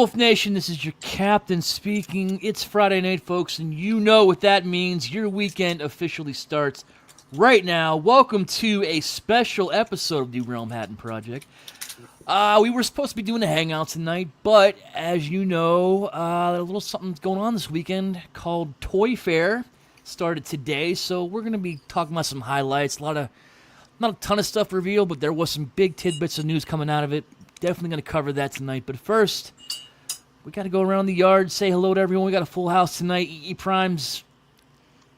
Wolf Nation, this is your captain speaking. It's Friday night, folks, and you know what that means. Your weekend officially starts right now. Welcome to a special episode of the Realmhattan Project. We were supposed to be doing a hangout tonight, but as you know, a little something's going on this weekend called Toyfair. Started today, so we're going to be talking about some highlights. Not a ton of stuff revealed, but there was some big tidbits of news coming out of it. Definitely going to cover that tonight. But first, we got to go around the yard, say hello to everyone. We got a full house tonight. E Prime's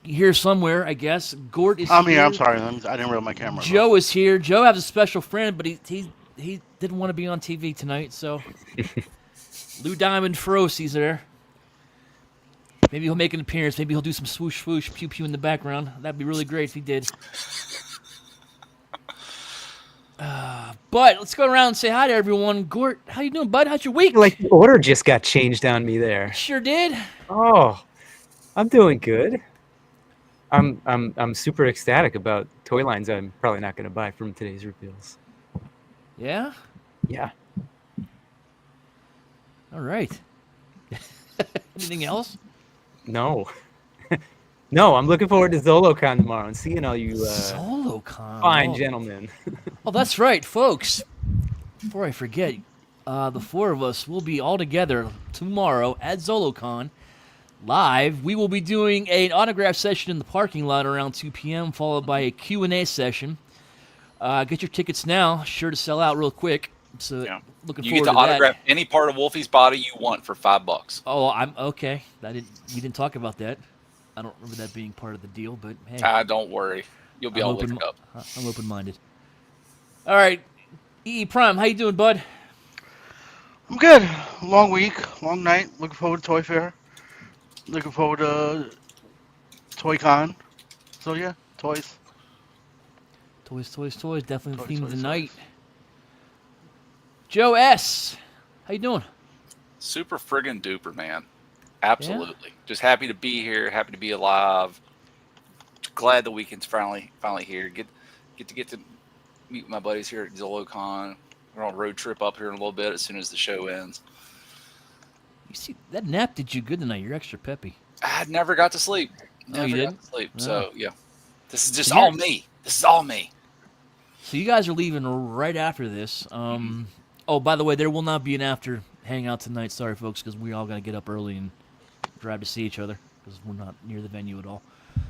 here somewhere, I guess. Gort is I'm here. here. I'm sorry. I didn't realize my camera. Joe is here. Joe has a special friend, but he didn't want to be on TV tonight, so Lou Diamond Feroci's there. Maybe he'll make an appearance. Maybe he'll do some swoosh swoosh pew pew in the background. That'd be really great if he did. But let's go around and say hi to everyone. Gort, how you doing, bud? How's your week? Like the order just got changed on me there. Sure did. Oh, I'm doing good. I'm super ecstatic about toy lines I'm probably not going to buy from today's reveals. Yeah? Yeah. All right. Anything else? No. No, I'm looking forward to ZoloCon tomorrow and seeing all you ZoloCon. fine gentlemen. Oh, that's right, folks. Before I forget, the four of us will be all together tomorrow at ZoloCon live. We will be doing an autograph session in the parking lot around 2 p.m., followed by a Q&A session. Get your tickets now. Sure to sell out real quick. So Yeah. looking You forward get to to autograph that. any part of Wolfie's body you want for $5. Oh, I'm okay. We didn't talk about that. I don't remember that being part of the deal, but hey. Don't worry. You'll be all licked up. I'm open-minded. All right. E Prime, how you doing, bud? I'm good. Long week, long night. Looking forward to Toy Fair. Looking forward to ToyCon. So yeah, toys. Toys. Definitely the theme of the Toys. night. Joe S., how you doing? Super friggin' duper, man. Absolutely. Just happy to be here. Happy to be alive. Glad the weekend's finally here. Get to meet my buddies here at ZoloCon. We're on a road trip up here in a little bit as soon as the show ends. You see, that nap did you good tonight. You're extra peppy. I never got to sleep. Never you got didn't? to sleep. No. So yeah, this is just So all you're- me. This is all me. So you guys are leaving right after this. Oh, by the way, there will not be an after hangout tonight. Sorry, folks, because we all got to get up early and drive to see each other because we're not near the venue at all.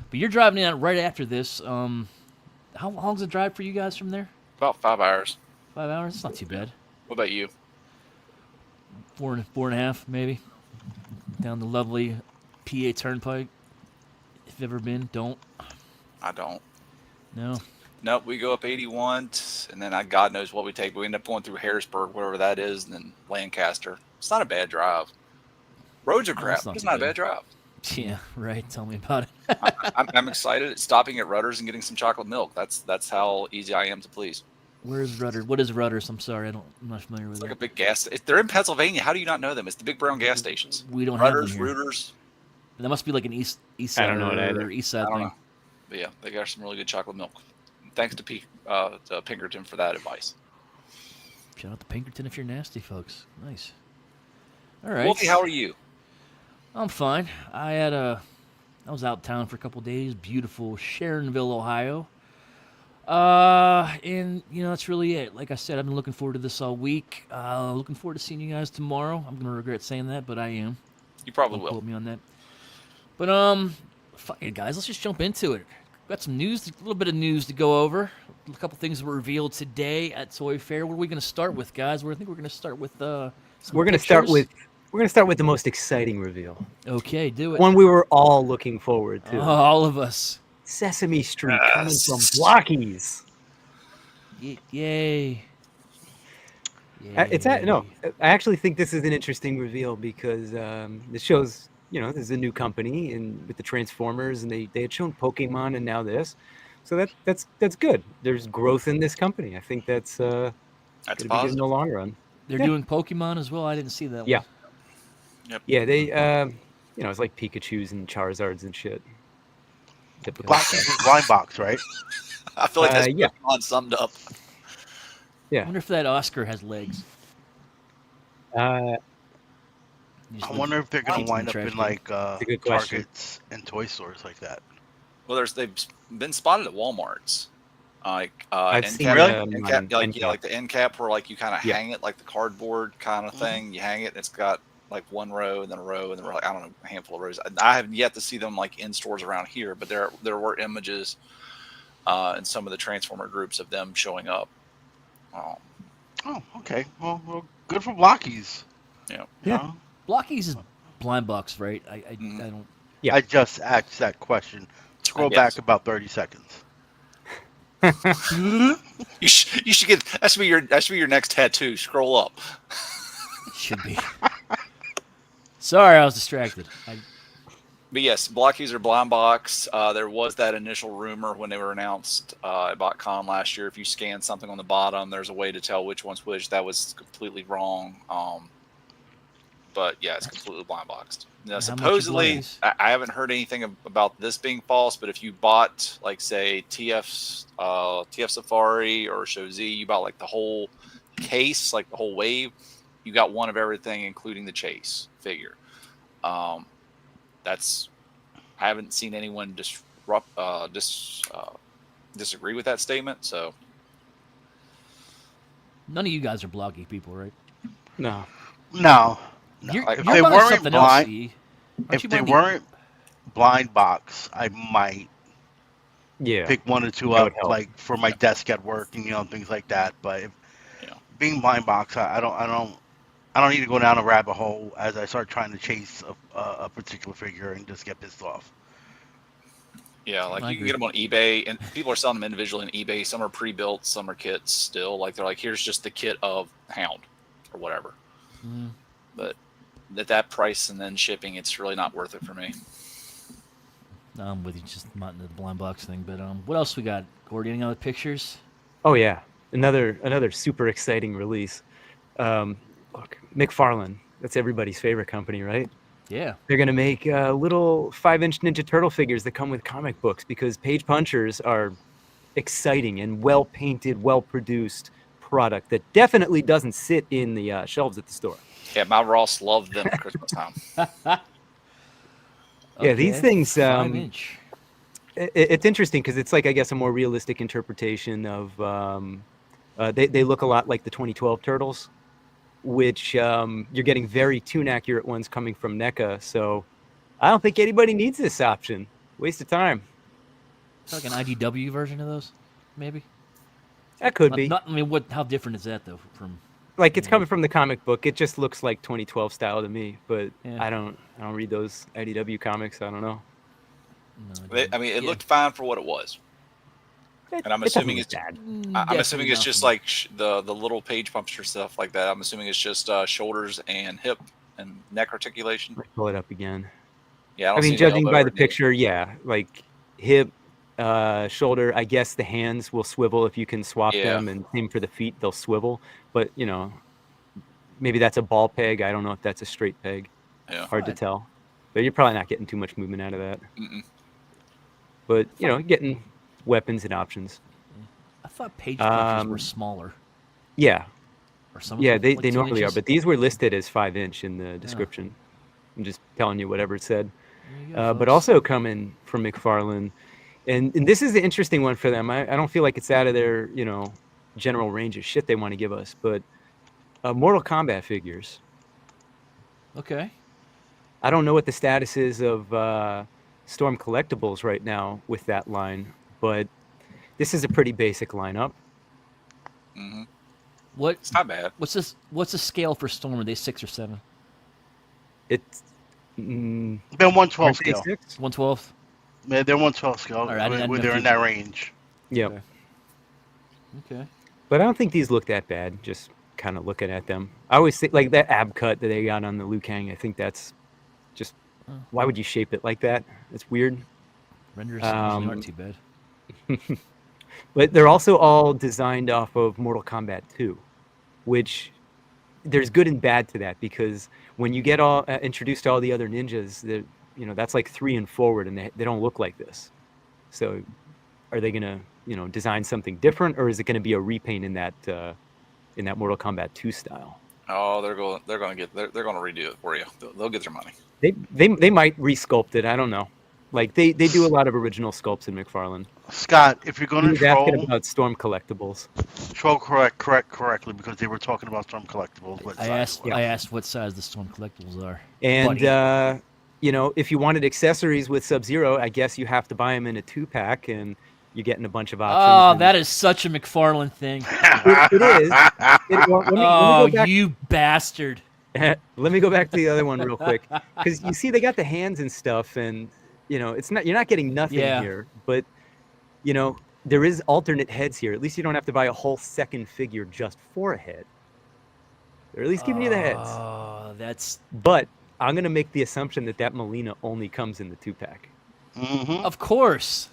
But you're driving in right after this. How long's the drive for you guys from there? About 5 hours. 5 hours? It's not too bad. What about you? Four and a half, maybe. Down the lovely PA Turnpike. If you've ever been, don't. I don't. No. Nope, we go up 81, and then God knows what we take. We end up going through Harrisburg, whatever that is, and then Lancaster. It's not a bad drive. Roads are crap. it's not It's too not a bad. bad drive. Yeah, right. Tell me about it. I'm excited at stopping at Rutter's and getting some chocolate milk. That's how easy I am to please. Where's Rudder? What is Rutter's? I'm sorry, I'm not familiar with It's like it. a big gas. They're in Pennsylvania. How do you not know them? It's the big brown gas stations. We don't have Rutter's, them here. Rooters. That must be like an east I side don't know it either. or east I side don't thing. know. But yeah, they got some really good chocolate milk. Thanks to Pinkerton for that advice. Shout out to Pinkerton if you're nasty, folks. Nice. All right. Wolfie, how are you? I'm fine. I was out of town for a couple days. Beautiful Sharonville, Ohio. And that's really it. Like I said, I've been looking forward to this all week. Looking forward to seeing you guys tomorrow. I'm gonna regret saying that, but I am. You probably Don't will. quote me on that. But fuck it, guys. Let's just jump into it. Got some news, a little bit of news to go over. A couple things were revealed today at Toy Fair. What are we going to start with, guys? I think we're going to start with some We're going to start pictures. with the most exciting reveal. Okay, do it. One we were all looking forward to. All of us. Sesame Street coming Yes. from Blockies. Yay! I actually think this is an interesting reveal because this shows, this is a new company and with the Transformers, and they had shown Pokemon and now this, so that's good. There's growth in this company. I think that's That's going to be good in positive. the long run. They're doing Pokemon as well. I didn't see that Yeah. one. Yep. Yeah, they it's like Pikachu's and Charizards and shit. Typical Blockies stuff. was blind box, right? I feel like that's yeah. Pokemon summed up. I wonder if that Oscar has legs. You just I leave wonder if they're gonna seats in the wind up trash in can. like a good question. Targets and toy stores like that. Well, they've been spotted at Walmart's, like I've end seen cap, Really? them end on cap, like end yeah, cap. like the end cap where like you kind of Yeah. hang it like the cardboard kind of Mhm. thing. You hang it, and it's got like one row and then a row and then like I don't know, a handful of rows. I have yet to see them like in stores around here, but there were images in some of the Transformer groups of them showing up. Um, Oh, okay. Well, good for Blockies. you know, You Yeah. know, Blockies is blind box, right? Mhm. I don't. Yeah. I just asked that question. Scroll Yes. back about 30 seconds. you should get that should be your next tattoo. Scroll up. Should be. Sorry, I was distracted. But yes, Blockies are blind box. There was that initial rumor when they were announced at BotCon last year. If you scan something on the bottom, there's a way to tell which one's which. That was completely wrong. But yeah, it's completely blind boxed. Now, And how much are supposedly, Blockies? I haven't heard anything about this being false. But if you bought, like, say, TF Safari or Show Z, you bought like the whole case, like the whole wave, you got one of everything, including the chase figure. That's I haven't seen anyone disagree with that statement. So None of you guys are Blocky people, right? No. No, no. You're, If you're they buying weren't something else, blind, see? Aren't you if they buying the- weren't blind box, I might Yeah. pick one or two That up, would help. like for my Yeah. desk at work and things like that. But if, Yeah. being blind box, I don't need to go down a rabbit hole as I start trying to chase a particular figure and just get pissed off. yeah, like I you can agree. get them on eBay, and people are selling them individually on eBay. Some are pre-built, some are kits still. Like they're like, here's just the kit of Hound or whatever. Mm, But at that price and then shipping, it's really not worth it for me. I'm with you, just not into the blind box thing. But what else we got? Gordy, any other pictures? Oh yeah. Another super exciting release. Look, McFarlane. That's everybody's favorite company, right? Yeah. They're gonna make little 5-inch Ninja Turtle figures that come with comic books because Page Punchers are exciting and well painted, well produced product that definitely doesn't sit in the shelves at the store. Yeah, my Ross loved them at Christmas time. Yeah, these things, 5-inch. It's interesting because it's like, I guess, a more realistic interpretation of. They look a lot like the 2012 Turtles, which you're getting very tune accurate ones coming from NECA. So I don't think anybody needs this option. Waste of time. Like an IDW version of those, maybe. That could be. I mean, what? How different is that though? From Like, it's coming from the comic book. It just looks like 2012 style to me. But Yeah. I don't read those IDW comics. I don't know. no, I mean, it yeah. looked fine for what it was. And I'm It doesn't assuming look it's bad. I'm assuming it's Definitely just not like the little page puncture stuff like that. I'm assuming it's just shoulders and hip and neck articulation. Let's pull it up again. Yeah, I I don't see mean, the judging elbow by or the knee. picture, yeah, like hip, shoulder. I guess the hands will swivel if you can swap Yeah. them, and same for the feet, they'll swivel. But maybe that's a ball peg. I don't know if that's a straight peg. Yeah. Hard to Fine. tell. But you're probably not getting too much movement out of that. Mm-mm. But getting weapons and options. I thought page punchers were Um, smaller, Yeah, or some. yeah, of them, they like they 2 normally are. inches. But these were listed as 5-inch in the description. I'm just telling you whatever it said. There you go, But folks. also coming from McFarlane, and this is the interesting one for them. I don't feel like it's out of their general range of shit they want to give us, but Mortal Kombat figures. Okay. I don't know what the status is of Storm Collectibles right now with that line, but this is a pretty basic lineup. hmm What? It's not bad. What's this? What's the scale for Storm? Are they 6 or 7? It's They're 112 aren't they scale. 6? 112. Yeah, they're 112 scale. All right, I didn't know They're if in you- that range. Yeah, Okay. Okay. but I don't think these look that bad. Just kind of looking at them, I always think like that ab cut that they got on the Liu Kang. I think that's just why would you shape it like that? It's weird. Renders usually aren't Um, too bad. But they're also all designed off of Mortal Kombat 2, which there's good and bad to that, because when you get all introduced to all the other ninjas, that's like 3 and forward, and they don't look like this. So are they gonna design something different, or is it gonna be a repaint in that Mortal Kombat 2 style? Oh, they're going to redo it for you. They'll get their money. They might resculpt it. I don't know. Like they do a lot of original sculpts in McFarlane. Scott, if you're going He to was asking troll, about Storm collectibles. troll correctly because they were talking about Storm collectibles. What I size asked. it was. I asked what size the Storm collectibles are. And buddy. you know, if you wanted accessories with Sub-Zero, I guess you have to buy them in a 2-pack, and you're getting a bunch of options. Oh, and that is such a McFarlane thing. it is. Well, let me Oh, go back. you bastard! Let me go back to the other one real quick, because you see they got the hands and stuff, and you know it's not you're not getting nothing Yeah. here, but you know there is alternate heads here. At least you don't have to buy a whole second figure just for a head. They're at least giving you the heads. Oh, that's. But I'm gonna make the assumption that Molina only comes in the 2-pack. Mm-hmm. Of course.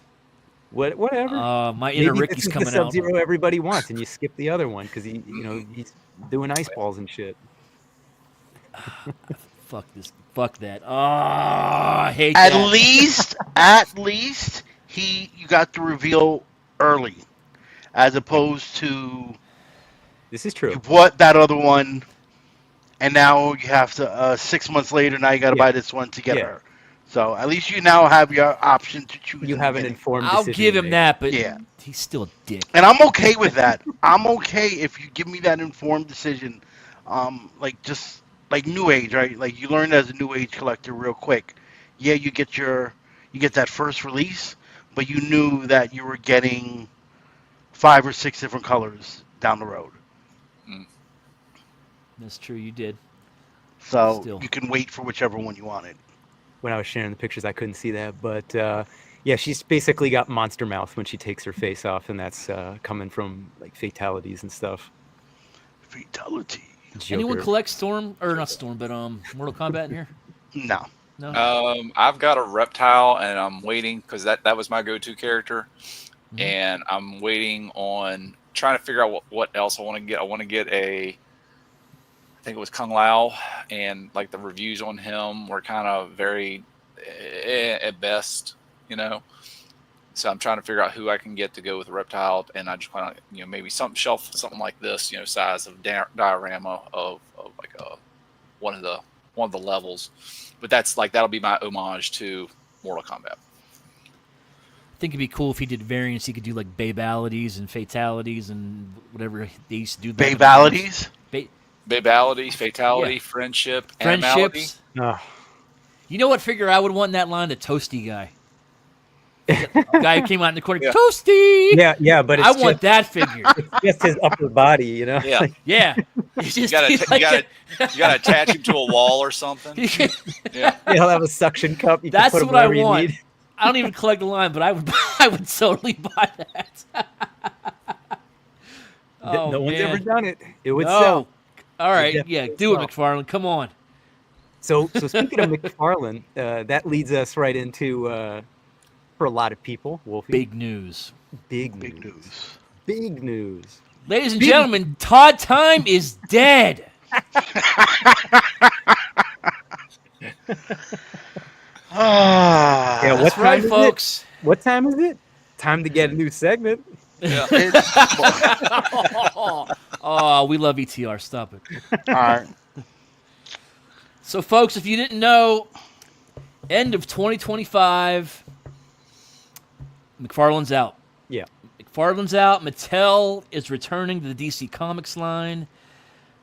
Whatever. My inner Maybe Ricky's this is coming the out. Sub-Zero everybody wants, and you skip the other one because he's doing ice balls and shit. Fuck this. Fuck that. Oh, I hate At that. least, you got the reveal early, as opposed to This is true. you bought that other one, and now you have to 6 months later. Now you got to buy this one to get her. So at least you now have your option to choose. You have an informed I'll decision. give to him make. that, but Yeah. he's still a dick. And I'm okay with that. I'm okay if you give me that informed decision. Just like New Age, right? Like you learn as a New Age collector real quick. Yeah, you get that first release, but you knew that you were getting 5 or 6 different colors down the road. That's true. You did. So Still. you can wait for whichever one you wanted. When I was sharing the pictures, I couldn't see that, but yeah, she's basically got monster mouth when she takes her face off, and that's coming from like fatalities and stuff. Fatality. Anyone Joker. collect Storm or not Storm, but Mortal Kombat in here? No. No. I've got a Reptile, and I'm waiting because that was my go-to character, and I'm waiting on trying to figure out what else I want to get. I want to get I think it was Kung Lao, and like the reviews on him were kind of very at best, you know. So I'm trying to figure out who I can get to go with Reptile, and I just want to, maybe something like this, size of diorama of like one of the levels. But that'll be my homage to Mortal Kombat. I think it'd be cool if he did variants. He could do like babalities and fatalities and whatever they used to do. Babalities? Babality, fatality, friendship, animality. Friendships. You know what figure I would want in that line? The Toasty guy. The guy who came out in the corner, Yeah. Toasty! Yeah, but it's I want that figure. it's just his upper body, you know? Yeah. Yeah. It's You just, gotta, he's you like gotta, you gotta attach him to a wall or something. Yeah. He'll have a suction cup. You That's can put him what I wherever you want. need. I don't even collect the line, but I would totally buy that. Oh, No one's man. ever done it. It would No. sell. All right, It yeah, definitely do it, will. McFarlane. Come on. So speaking of McFarlane, that leads us right into for a lot of people, Wolfie. Big news. Big Big news. news. Big news. Ladies and gentlemen, Todd Time is dead. Ah, Yeah, what That's time right, is it? folks. What time is it? Time to get a new segment. Yeah. Oh, we love ETR. Stop it. all right. So, folks, if you didn't know, end of 2025, McFarlane's out. Yeah. McFarlane's out. Mattel is returning to the DC Comics line.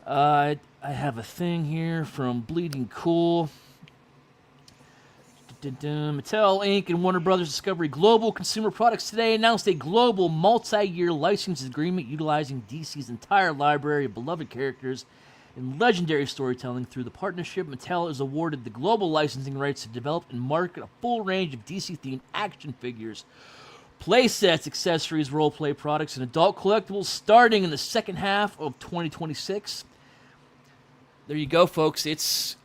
I have a thing here from Bleeding Cool. Mattel Inc. and Warner Brothers Discovery Global Consumer Products today announced a global multi-year license agreement utilizing DC's entire library of beloved characters and legendary storytelling. Through the partnership, Mattel is awarded the global licensing rights to develop and market a full range of DC-themed action figures, playsets, accessories, role-play products, and adult collectibles starting in the second half of 2026. There you go, folks. It's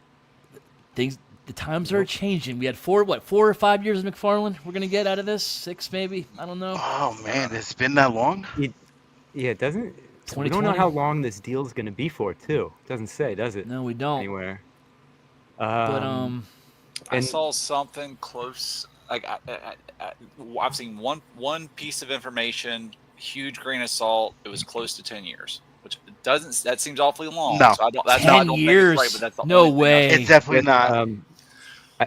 things. The times are changing. We had 4 or 5 years of McFarlane we're going to get out of this? 6 maybe? I don't know. Oh man, it's been that long. Yeah, it doesn't. We 2020? don't know how long this deal is going to be for, too. It doesn't say, does it? No, we don't. Anywhere. But I And- saw something close. Like I've seen one piece of information, huge grain of salt. It was close to 10 years, which That seems awfully long. No. So I don't. That's 10 why I don't think years. it's right. But that's the No only thing I way. can- It's definitely With, not.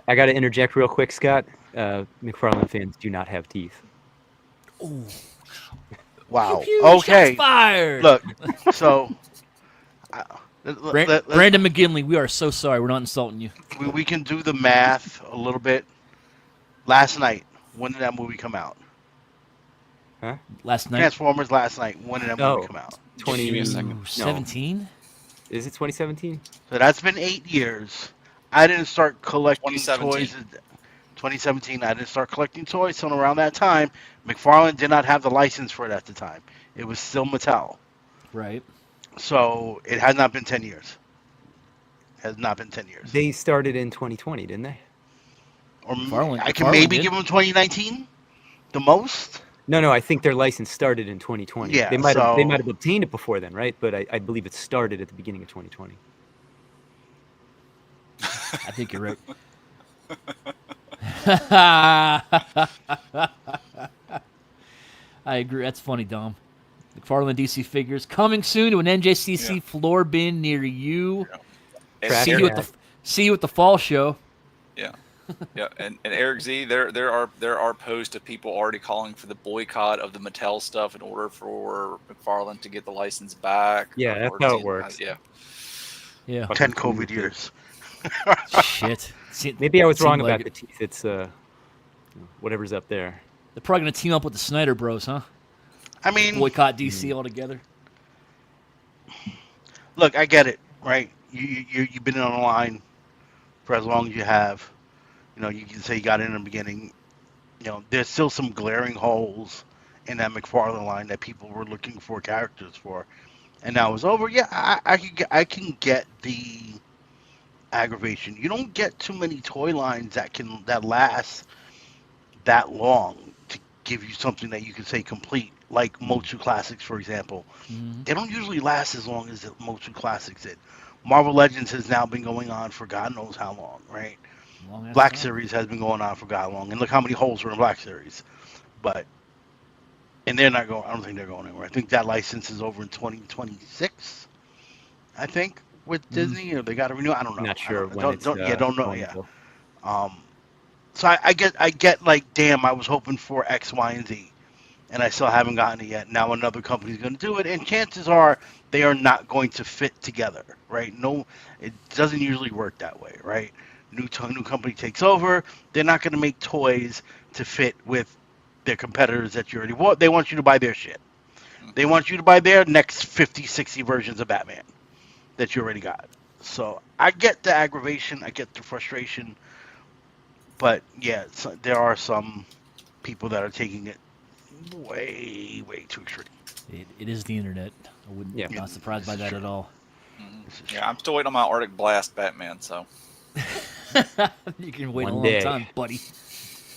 I got to interject real quick, Scott. McFarlane fans do not have teeth. Ooh. Pew Wow. pew. Shots Okay. fired. Look. So. Uh, Brandon McGinley, we are so sorry. We're not insulting you. we can do the math a little bit. Last night, when did that movie come out? Huh? Last night. Transformers last night. When did that movie come out? Give me a second. Ooh, 17? Is it 2017? So that's been 8 years. I didn't start collecting 2017. toys. 2017. I didn't start collecting toys until around that time. McFarlane did not have the license for it at the time. It was still Mattel. Right. So it has not been 10 years. Has not been 10 years. They started in 2020, didn't they? Or I can McFarlane maybe did. give them 2019, the most. No, I think their license started in 2020. Yeah, they might so- have obtained it before then, right? But I believe it started at the beginning of 2020. I think you're right. I agree. That's funny, Dom. McFarlane DC figures coming soon to an NJCC Yeah. floor bin near you. And Track See it you Eric, at the see you at the fall show. yeah, yeah, and Eric Z, there are posts of people already calling for the boycott of the Mattel stuff in order for McFarlane to get the license back. Yeah, that's how it works. Yeah, Yeah. 10 COVID years. Shit. Maybe I was wrong Seemed about like the teeth. It's whatever's up there. They're probably gonna team up with the Snyder Bros, huh? I mean, Boycott DC altogether. look, I get it, right? You've been on the line for as long as you have. You know, you can say you got in the beginning. You know, there's still some glaring holes in that McFarlane line that people were looking for characters for, and now it's over. Yeah, I can get the aggravation. You don't get too many toy lines that last that long to give you something that you can say complete, like Motu Classics, for example. Mhm. They don't usually last as long as the Motu Classics did. Marvel Legends has now been going on for God knows how long, right? Long ass Black time. Series has been going on for God long, and look how many holes were in Black Series. But and they're not going. I don't think they're going anywhere. I think that license is over in 2026. I think with Disney, or they got to renew. I don't know. Not sure I when don't, it's don't know. going Yeah. till. So I get like, damn, I was hoping for X, Y, and Z, and I still haven't gotten it yet. Now another company's going to do it, and chances are they are not going to fit together, right? No, it doesn't usually work that way, right? New company takes over, they're not going to make toys to fit with their competitors that you already want. They want you to buy their shit. They want you to buy their next 50, 60 versions of Batman that you already got. So I get the aggravation, I get the frustration, but yeah, there are some people that are taking it way, way too extreme. It is the internet. I wouldn't. Yeah. Not surprised by This is that true. at all. This is yeah. I'm still waiting on my Arctic Blast Batman. So You can wait One a long day. time, buddy.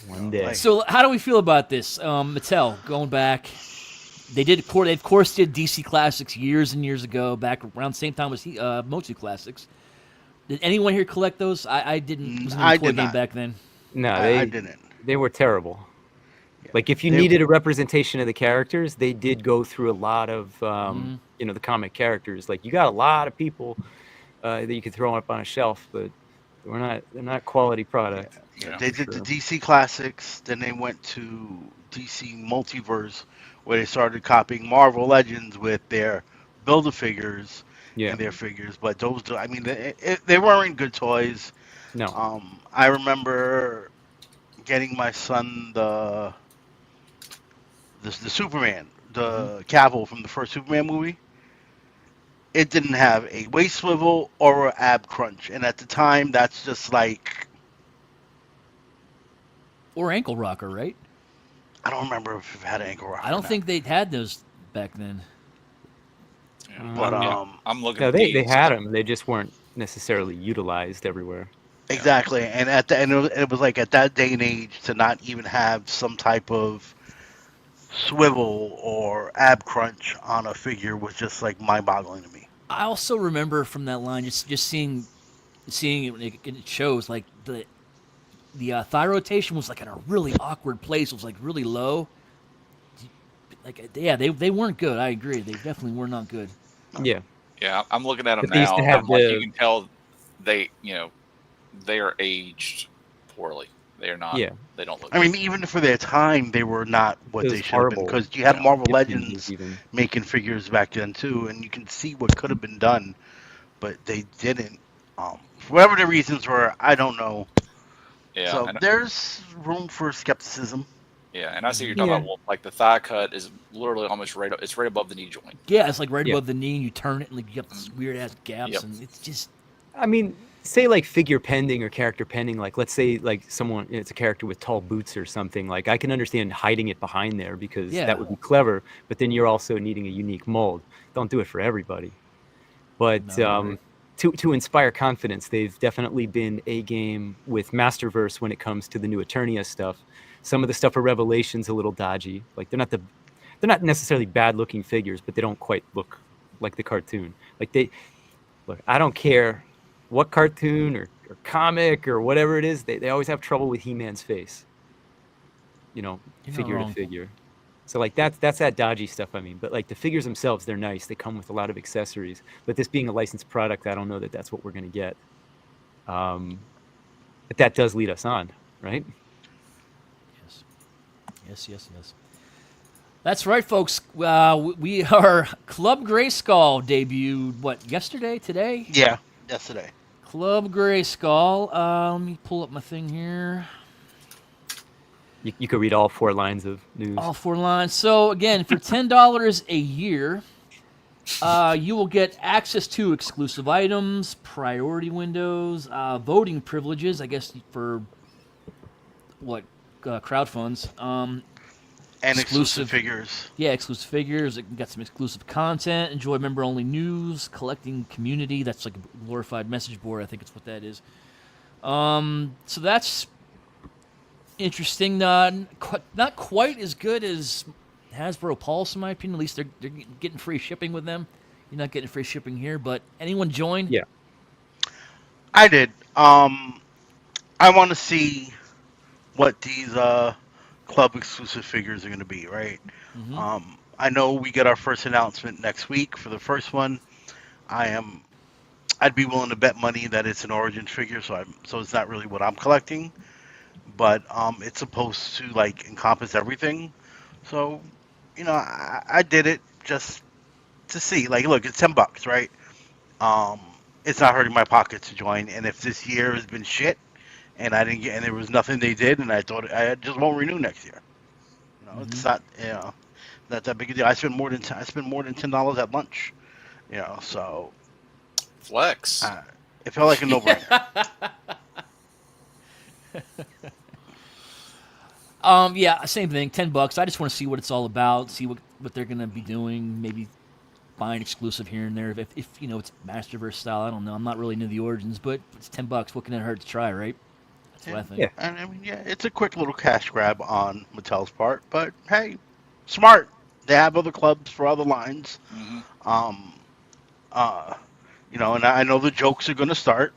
One day. Like- So how do we feel about this? Mattel going back. They of course did DC Classics years and years ago, back around the same time as Motu Classics. Did anyone here collect those? I didn't. Was I a toy did game not. back then. No, I didn't. they were terrible. Yeah. Like if you They- needed a representation of the characters, they did go through a lot of the comic characters. Like you got a lot of people that you could throw up on a shelf, but they're not quality product. Yeah, They did sure. the DC Classics, then they went to DC Multiverse, where they started copying Marvel Legends with their Build-A-Figures Yeah. and their figures. But those, I mean, they weren't good toys. No. I remember getting my son the Superman, the Cavill from the first Superman movie. It didn't have a waist swivel or an ab crunch, and at the time, that's just like, Or ankle rocker, right? I don't remember if it had an ankle rock. I or don't not. think they'd had those back then. yeah. But Yeah. I'm looking. No, at they these. had them. They just weren't necessarily utilized everywhere. Exactly, and at the end, it was like at that day and age to not even have some type of swivel or ab crunch on a figure was just like mind-boggling to me. I also remember from that line just seeing it when it shows like the thigh rotation was like in a really awkward place. It was like really low. Like yeah, they weren't good. I agree. They definitely were not good. Yeah. Yeah, I'm looking at them But they used to now, have and like you the can tell, they they are aged poorly. They are not. yeah, They don't look I good. mean, even for their time, they were not what those they should have been. horrible, Because you had Marvel chip images Legends even. making figures back then too, and you can see what could have been done, but they didn't. For whatever the reasons were, I don't know. Yeah, So and there's room for skepticism. yeah, and I see what you're talking Yeah, about. Well, like the thigh cut is literally almost right. It's right above the knee joint. Yeah, it's like right yeah. above the knee, and you turn it, and like you got this Mhm. weird ass gaps, Yep. and it's just I mean, say like figure pending or character pending. Like, let's say like someone, it's a character with tall boots or something. Like, I can understand hiding it behind there because yeah. that would be clever. But then you're also needing a unique mold. Don't do it for everybody. But No, I agree. to inspire confidence, they've definitely been a game with Masterverse when it comes to the new Eternia stuff. Some of the stuff for Revelation's a little dodgy. Like they're not necessarily bad looking figures, but they don't quite look like the cartoon. Like they look, I don't care what cartoon or comic or whatever it is, they always have trouble with He-Man's face, You're not figure to wrong. figure. So like that's that dodgy stuff I mean. But like the figures themselves, they're nice. They come with a lot of accessories. But this being a licensed product, I don't know that that's what we're going to get. Um, but that does lead us on, right? Yes, yes, yes, yes. That's right, folks. We are Club Grayskull debuted yesterday, today. Yeah, yesterday. Club Grayskull. Let me pull up my thing here. You could read all 4 lines of news. All 4 lines. So again, for $10 a year, you will get access to exclusive items, priority windows, voting privileges. I guess for what crowd funds. And exclusive Exclusive, figures. yeah, exclusive figures. It got some exclusive content. Enjoy member-only news, collecting community. That's like a glorified message board. I think it's what that is. So that's interesting. Not quite as good as Hasbro Pulse, in my opinion. At least they're getting free shipping with them. You're not getting free shipping here, but anyone join? Yeah. I did. I want to see what these club exclusive figures are going to be, right? Mm-hmm. I know we get our first announcement next week for the first one. I am. I'd be willing to bet money that it's an Origins figure, so it's not really what I'm collecting, but it's supposed to like encompass everything. So, I did it just to see. Like, look, it's $10, right? Um, it's not hurting my pocket to join. And if this year has been shit, and I didn't get, and there was nothing they did, and I thought I just won't renew next year. Mm-hmm. It's not, not that big a deal. I spend more than $10 at lunch. So Flex. uh, it felt like a no-brainer. Yeah, same thing. $10. I just want to see what it's all about. See what they're gonna be doing. Maybe buying exclusive here and there. If it's Masterverse style. I don't know. I'm not really into the Origins, but it's $10. What can it hurt to try, right? That's what Yeah, I think. Yeah. and I mean, yeah, it's a quick little cash grab on Mattel's part, but hey, smart. They have other clubs for other lines. Hmm. Um, uh, and I know the jokes are gonna start,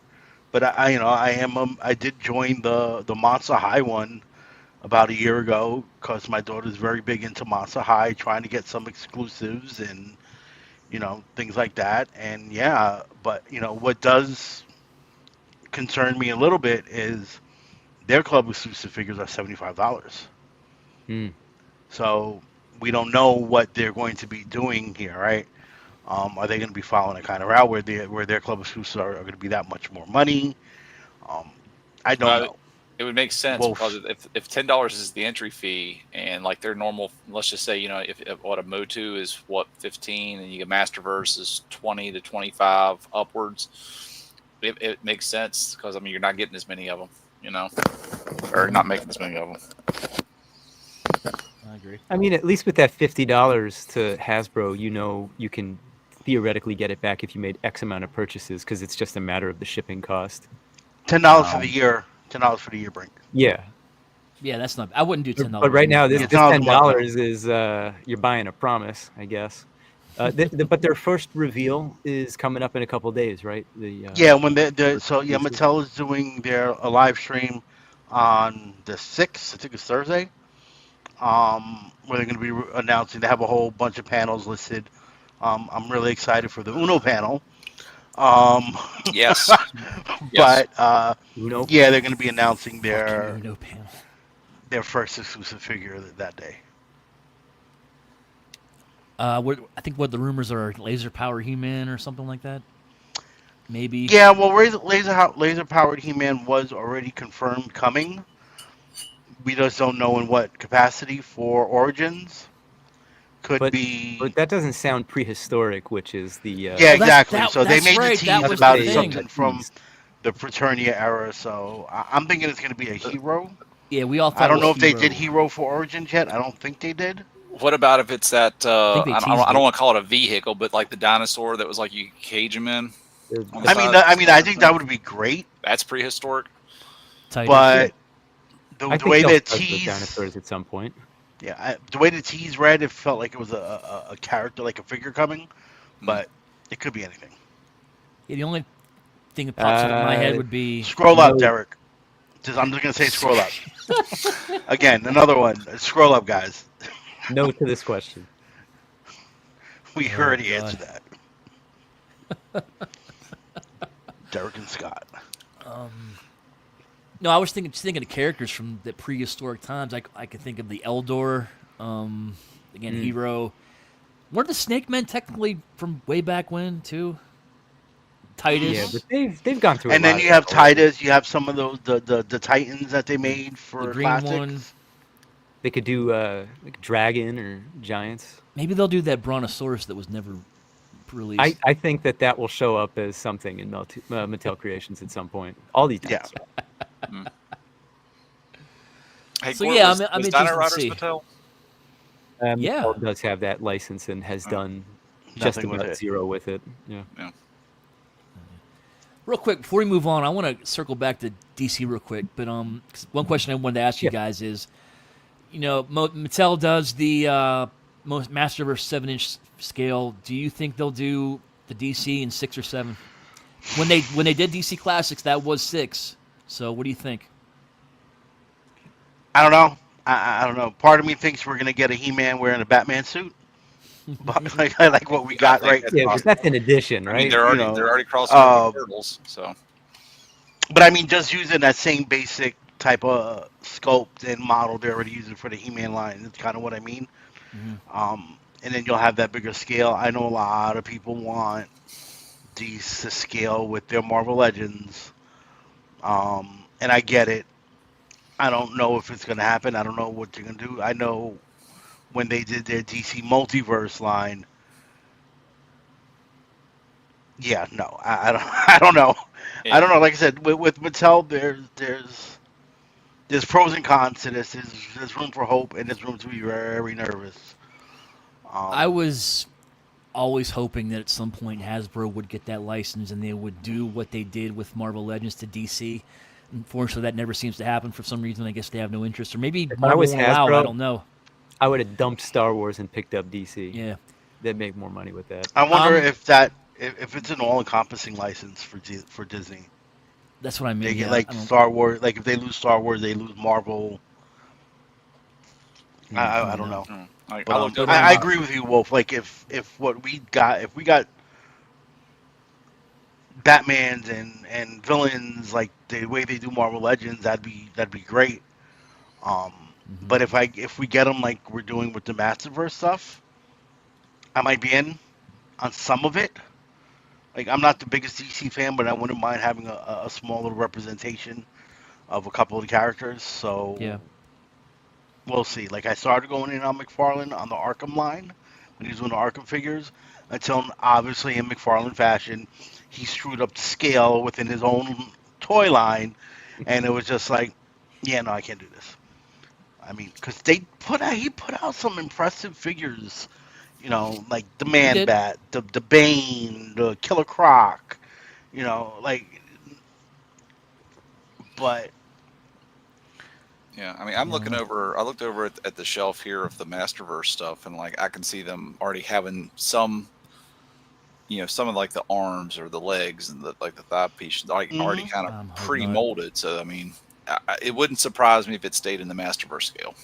but I did join the Monster High one about a year ago because my daughter's very big into Monster High, trying to get some exclusives and things like that. And yeah, but what does concern me a little bit is their club exclusive figures are $75. Mm. So we don't know what they're going to be doing here, right? Are they going to be following a kind of route where their club exclusives are going to be that much more money? Um, I don't Well, know. it would make sense Well, because if $10 is the entry fee and like their normal, let's just say if what a Motu is 15 and you get Masterverse is 20 to 25 upwards, it makes sense because I mean you're not getting as many of them, or not making as many of them. I agree. I mean, at least with that $50 to Hasbro, you can theoretically get it back if you made X amount of purchases because it's just a matter of the shipping cost. $10 for the year. $10 for the year, Brink. Yeah. Yeah, that's not. I wouldn't do But $10 a right year. now, No. this $10 a month, no. $10 is you're buying a promise, I guess. But their first reveal is coming up in a couple days, right? Yeah, when First so yeah, exclusive. Mattel is doing a live stream on the 6th. I think it's Thursday. Where they're going to be announcing. They have a whole bunch of panels listed. I'm really excited for the Uno panel. Um, Yes. Yes. but Nope. yeah, they're going to be announcing Fucking their Uno panel. first exclusive figure that day. I think what the rumors are, laser power He-Man or something like that. Maybe. Yeah, well, laser powered He-Man was already confirmed coming. We just don't know in what capacity for Origins. Could But be. that doesn't sound prehistoric, which is the Yeah, Oh, that's exactly. So they that's made the right. That tease was that's the about what it they thing. something from teased. the Preternia era. So I'm thinking it's going to be a hero. Yeah, we all I thought it don't was know if they did Hero. hero for Origins yet. I don't think they did. What about if it's that? I think they teased I don't it. want to call it a vehicle, but like the dinosaur that was like you cage him in on the The- side. I think that would be great. That's prehistoric. Titus. yeah, But I the think way they'll that start with tease, dinosaurs at some point. yeah, the way the tease read, it felt like it was a character, like a figure coming. Mm. But it could be anything. Yeah, the only thing that pops into my head Uh, would be Scroll up, no, Derek. I'm just gonna say scroll up. Again, another one. Scroll up, guys. no to this question. We Oh, already God. answered that. Derek and Scott. No, I was just thinking of characters from the prehistoric times. I could think of the Eldor, again, Mm. Hero. Weren't the Snake Men technically from way back when too? Titus. Yeah, but they've gone through a And lot then of you that have already. Titus. You have some of those the Titans that they made the for green one. classics. They could do like dragon or giants. Maybe they'll do that Brontosaurus that was never released. I think that will show up as something in Mattel Creations at some point. All these Yeah. dinosaurs. Hey, So, Gort, yeah, was, I'm was interested Dino to Riders see. Mattel? Yeah. Mattel does have that license and has done just Nothing with about it. zero with it. Yeah. Yeah. Real quick, before we move on, I want to circle back to DC real quick. But 'cause one question I wanted to ask you Yeah. guys is, Mattel does the most Masterverse 7-inch scale. Do you think they'll do the DC in 6 or 7? When they did DC Classics, that was 6. So what do you think? I don't know. I don't know. Part of me thinks we're gonna get a He-Man wearing a Batman suit. But like, I like what we I got think right. that's Yeah, but possible. that's an addition, I mean, right? they're You know, already crossing over with turtles, so But I mean, just using that same basic type of sculpt and model they're already using for the He-Man line. That's kind of what I mean. And then you'll have that bigger scale. I know a lot of people want these to scale with their Marvel Legends, and I get it. I don't know if it's gonna happen. I don't know what they're gonna do. I know when they did their DC Multiverse line. Yeah, no, I don't. I don't know. I yeah. don't know. Like I said, with Mattel, there's pros and cons to this. There's room for hope and there's room to be very nervous. I Um, was always hoping that at some point Hasbro would get that license and they would do what they did with Marvel Legends to DC. Unfortunately, that never seems to happen for some reason. I guess they have no interest, or maybe If I Marvel was won't allow it. I Hasbro, don't know. I would have dumped Star Wars and picked up DC. Yeah. They'd make more money with that. I wonder Um, if it's an all-encompassing license for Disney. That's what I They mean. get Yeah. like Star Wars. Like if they lose Star Wars, they lose Marvel. I I don't don't know. know. I But looked up. I agree with you, Wolf. Like if what if we got Batman's and villains like the way they do Marvel Legends, that'd be great. But if we get them like we're doing with the Masterverse stuff, I might be in on some of it. Like I'm not the biggest DC fan, but I wouldn't mind having a small little representation of a couple of the characters. So Yeah. we'll see. Like I started going in on McFarlane on the Arkham line when he was doing the Arkham figures, until obviously in McFarlane fashion, he screwed up the scale within his own toy line, and it was just like, yeah, no, I can't do this. I mean, because he put out some impressive figures, like the He Man did. Bat, the Bane, the Killer Croc, like, but Yeah, I mean, I'm looking Yeah. over. I looked over at the shelf here of the Masterverse stuff, and like I can see them already having some, some of like the arms or the legs and the thigh piece, like already mhm. kind of I'm hoping not. pre-molded. So I mean, it wouldn't surprise me if it stayed in the Masterverse scale.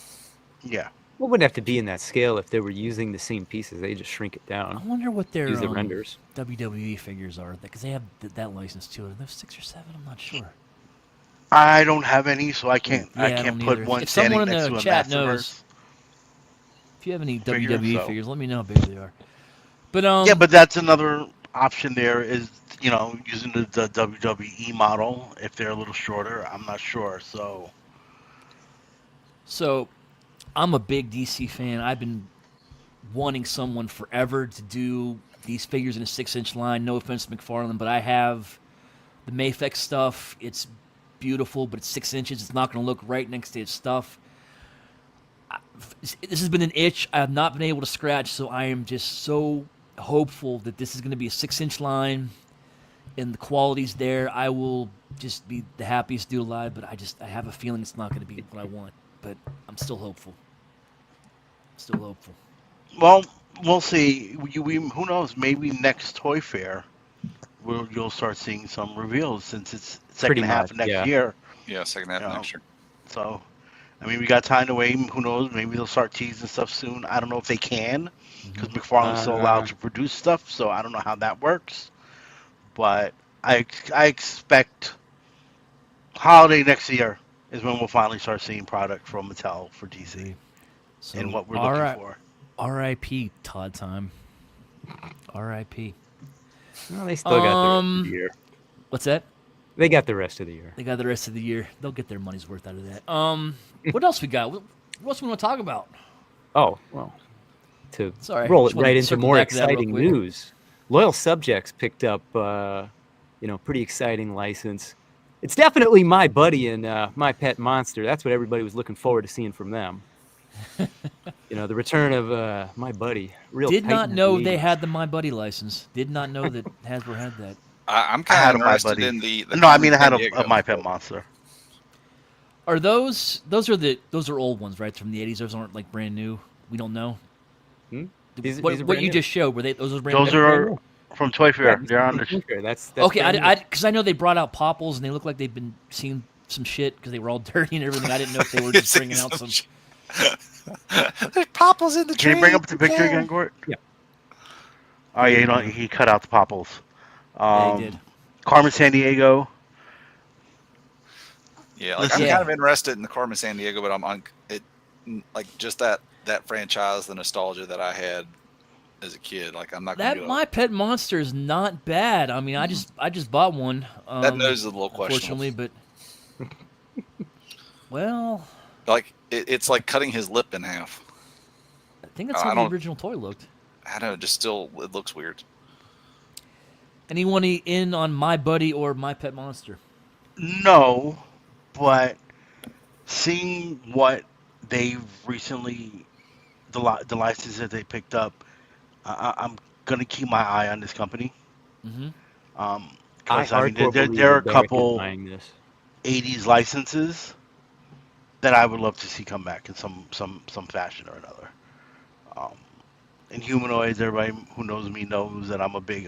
Yeah. Well, it wouldn't have to be in that scale if they were using the same pieces. They just shrink it I down. wonder what their Use the renders. WWE figures are, because they have that license too. Are there 6 or 7? I'm not sure. I don't have any, so I Yeah, I can't don't put either. one If someone standing in next the to a chat knows, Masterverse if you have any figure. WWE So figures, let me know how big they are. But yeah, but that's another option. There is using the WWE model if they're a little shorter. I'm not sure. So I'm a big DC fan. I've been wanting someone forever to do these figures in a 6-inch line. No offense to McFarlane, but I have the Mafex stuff. It's beautiful, but it's 6 inches. It's not going to look right next to his stuff. This has been an itch I have not been able to scratch, so I am just so hopeful that this is going to be a 6-inch line and the quality's there. I will just be the happiest dude alive, but I have a feeling it's not going to be what I want. But I'm still hopeful. Still hopeful. Well, we'll see. Who knows? Maybe next Toy Fair, you'll start seeing some reveals since it's Pretty second half much, of next yeah. year. Yeah, second half You know, next year. so I mean, we got time to wait. Who knows? Maybe they'll start teasing stuff soon. I don't know if they can, because McFarlane's still allowed to produce stuff. So I don't know how that works. But I expect holiday next year is when we'll finally start seeing product from Mattel for DC Agree. So, and what we're looking for. R.I.P. Todd time. R.I.P. Well, they still got the rest of the year. What's that? They got the rest of the year. They got the rest of the year. They'll get their money's worth out of that. What else we got? What else we want to talk about? Oh, well, to Sorry, roll just it wanted right to into circle more back to that real exciting quick. news. Loyal Subjects picked up, pretty exciting license. It's definitely My Buddy and My Pet Monster. That's what everybody was looking forward to seeing from them. The return of My Buddy. Did not titan of know the they 80s. had the My Buddy license. Did not know that Hasbro had that. I'm I kind had of a My interested Buddy. in the No, I mean I had San a Diego. My Pet Monster. Are those are old ones, right? From the 80s. Those aren't like brand new. We don't know. These are What brand you new. just showed, were those brand Those new? are from Toy Yeah, Fair. these They're are on from the. Toyfair. That's Okay, brand new. because I know they brought out Popples and they look like they've been seeing some shit because they were all dirty and everything. I didn't know if they were just bringing out some. There's popples in the Can you bring up the picture again, Gort? Yeah. Oh yeah, he cut out the Popples. Yeah, he did. Carmen San Diego. Yeah, like Listen. I'm kind of interested in the Carmen San Diego, but I'm on it, like just that franchise, the nostalgia that I had as a kid. Like I'm not gonna That go. My Pet Monster is not bad. I mean, I just bought one. That nose is a little questionable. Unfortunately, but well, Like it's like cutting his lip in half. I think that's how the original toy looked. I don't know, just still it looks weird. Anyone in on My Buddy or My Pet Monster? No, but seeing what they've recently, the license that they picked up, I'm gonna keep my eye on this company. Mm-hmm. Because I mean, there are a couple buying this. 80s licenses that I would love to see come back in some fashion or another. And humanoids, everybody who knows me knows that I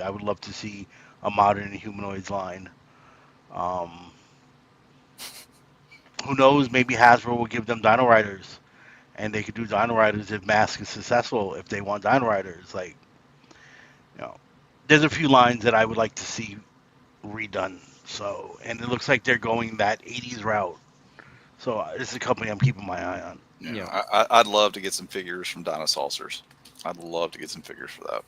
would love to see a modern humanoids line. Who knows, maybe Hasbro will give them Dino Riders. And they could do Dino Riders if Mask is successful, if they want Dino Riders. Like, there's a few lines that I would like to see redone. So, and it looks like they're going that 80s route. So this is a company I'm keeping my eye on. Yeah, I'd love to get some figures from Dinosaucers. I'd love to get some figures for that.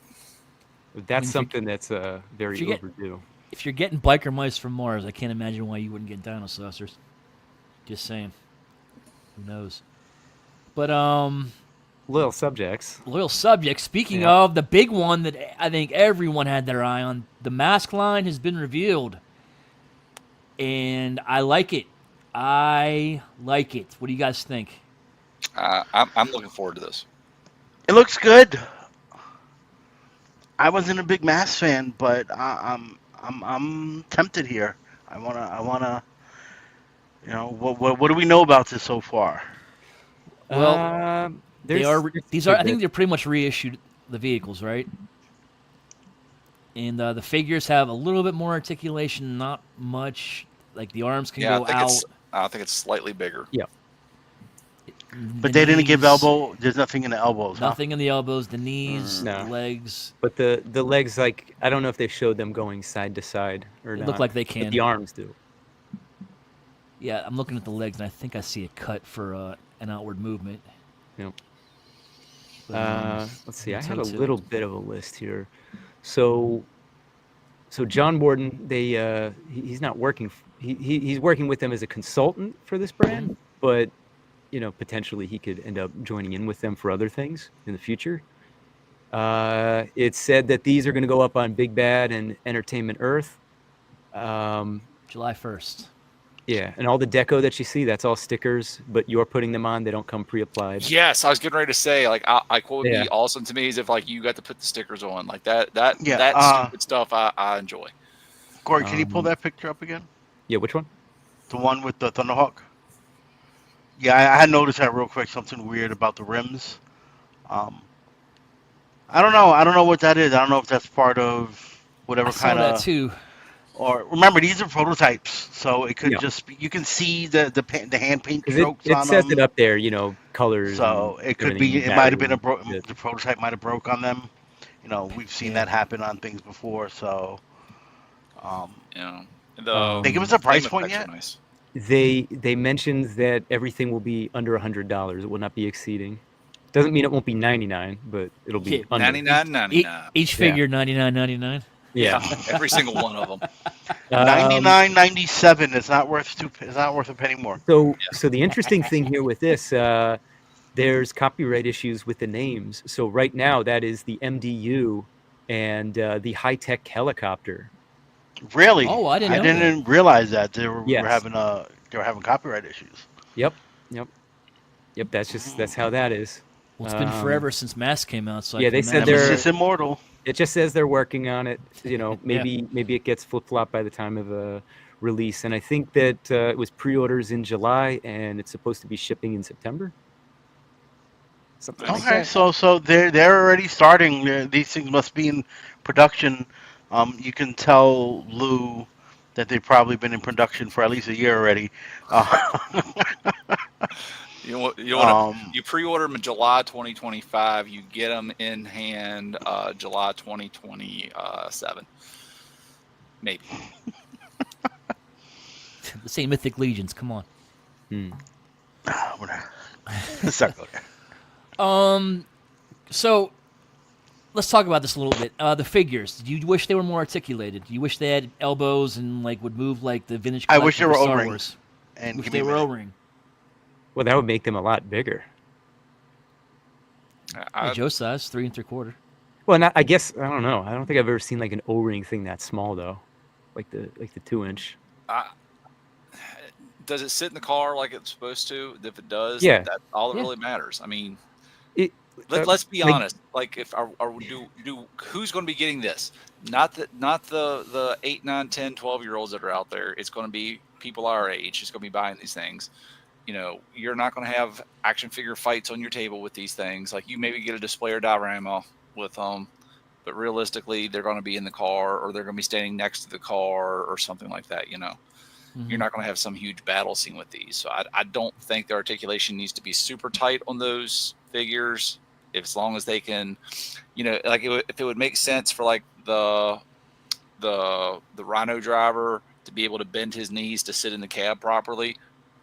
That's something that's very overdue. If you're getting biker mice from Mars, I can't imagine why you wouldn't get Dinosaucers. Just saying. Who knows? But Loyal Subjects. Loyal Subjects. Speaking of the big one that I think everyone had their eye on, the mask line has been revealed, and I like it. What do you guys think? I'm looking forward to this. It looks good. I wasn't a big Mask fan, but I'm tempted here. I wanna. What do we know about this so far? Well, these are. I think they're pretty much reissued the vehicles, right? And the figures have a little bit more articulation, not much. Like the arms can go out. I think it's slightly bigger. Yeah. But they didn't give elbow. There's nothing in the elbows, huh? Nothing in the elbows, the knees, No. the legs. But the legs, like, I don't know if they showed them going side to side or It not. looked like they But can. the arms do. Yeah, I'm looking at the legs, and I think I see a cut for an outward movement. Yep. But, Let's see. I toe have a tip. little bit of a list here. So John Borden, he's not working. He's working with them as a consultant for this brand, but potentially he could end up joining in with them for other things in the future. It's said that these are going to go up on Big Bad and Entertainment Earth. July 1st. Yeah, and all the deco that you see, that's all stickers, but you're putting them on. They don't come pre-applied. Yes, I was getting ready to say, like, what would Yeah. be awesome to me is if, like, you got to put the stickers on, like that Yeah, stupid stuff. I enjoy. Corey, can you pull that picture up again? Yeah, which one? The one with the Thunderhawk. Yeah, I had noticed that real quick. Something weird about the rims. I don't know. I don't know what that is. I don't know if that's part of whatever I saw kind that of. too. Or remember, these are prototypes, so it could Yeah. just be. You can see the hand paint Because strokes it on says them. it up there, colors. So and it could everything be. It might have been varying. the prototype might have broke on them. We've seen that happen on things before. So, they give us a price point yet? Nice. They mentioned that everything will be under $100. It will not be exceeding. Doesn't mean it won't be 99, but it'll be Yeah, under. $99.99. Each figure $99.99. Yeah. Every single one of them. $99.97. It's not worth a penny more. So the interesting thing here with this, there's copyright issues with the names. So right now that is the MDU and the high-tech helicopter. Really? Oh, I didn't know didn't realize that they were Yes. having copyright issues. Yep. That's how that is. Well, it's been forever since Mask came out, so yeah, I they can said imagine. It's they're- just immortal. It just says they're working on it. Maybe it gets flip-flopped by the time of release. And I think that it was pre-orders in July, and it's supposed to be shipping in September. Something like Okay, that. so they're already starting. These things must be in production. You can tell Lou that they've probably been in production for at least a year already. You pre-order them in July 2025. You get them in hand July 2027. Maybe. The same Mythic Legions. Come on. Let's not go there. So let's talk about this a little bit. The figures. Do you wish they were more articulated? Do you wish they had elbows and would move like the vintage? I wish they were collection for Star O-ring. Wars? And Wish give they me a were minute. O-ring. Well, that would make them a lot bigger. Joe size, 3 3/4. Well, I guess I don't know. I don't think I've ever seen like an O-ring thing that small though, like the 2-inch. Does it sit in the car like it's supposed to? If it does, Yeah. that's all that Yeah. really matters. I mean, Let's be honest. Like, if who's going to be getting this? Not the 8, 9, 10, 12-year-olds that are out there. It's going to be people our age. It's going to be buying these things. You're not going to have action figure fights on your table with these things. Like, you maybe get a display or diorama with them, but realistically, they're going to be in the car, or they're going to be standing next to the car, or something like that. You're not going to have some huge battle scene with these. So I don't think the articulation needs to be super tight on those figures. As long as they can, if it would make sense for like the Rhino driver to be able to bend his knees to sit in the cab properly,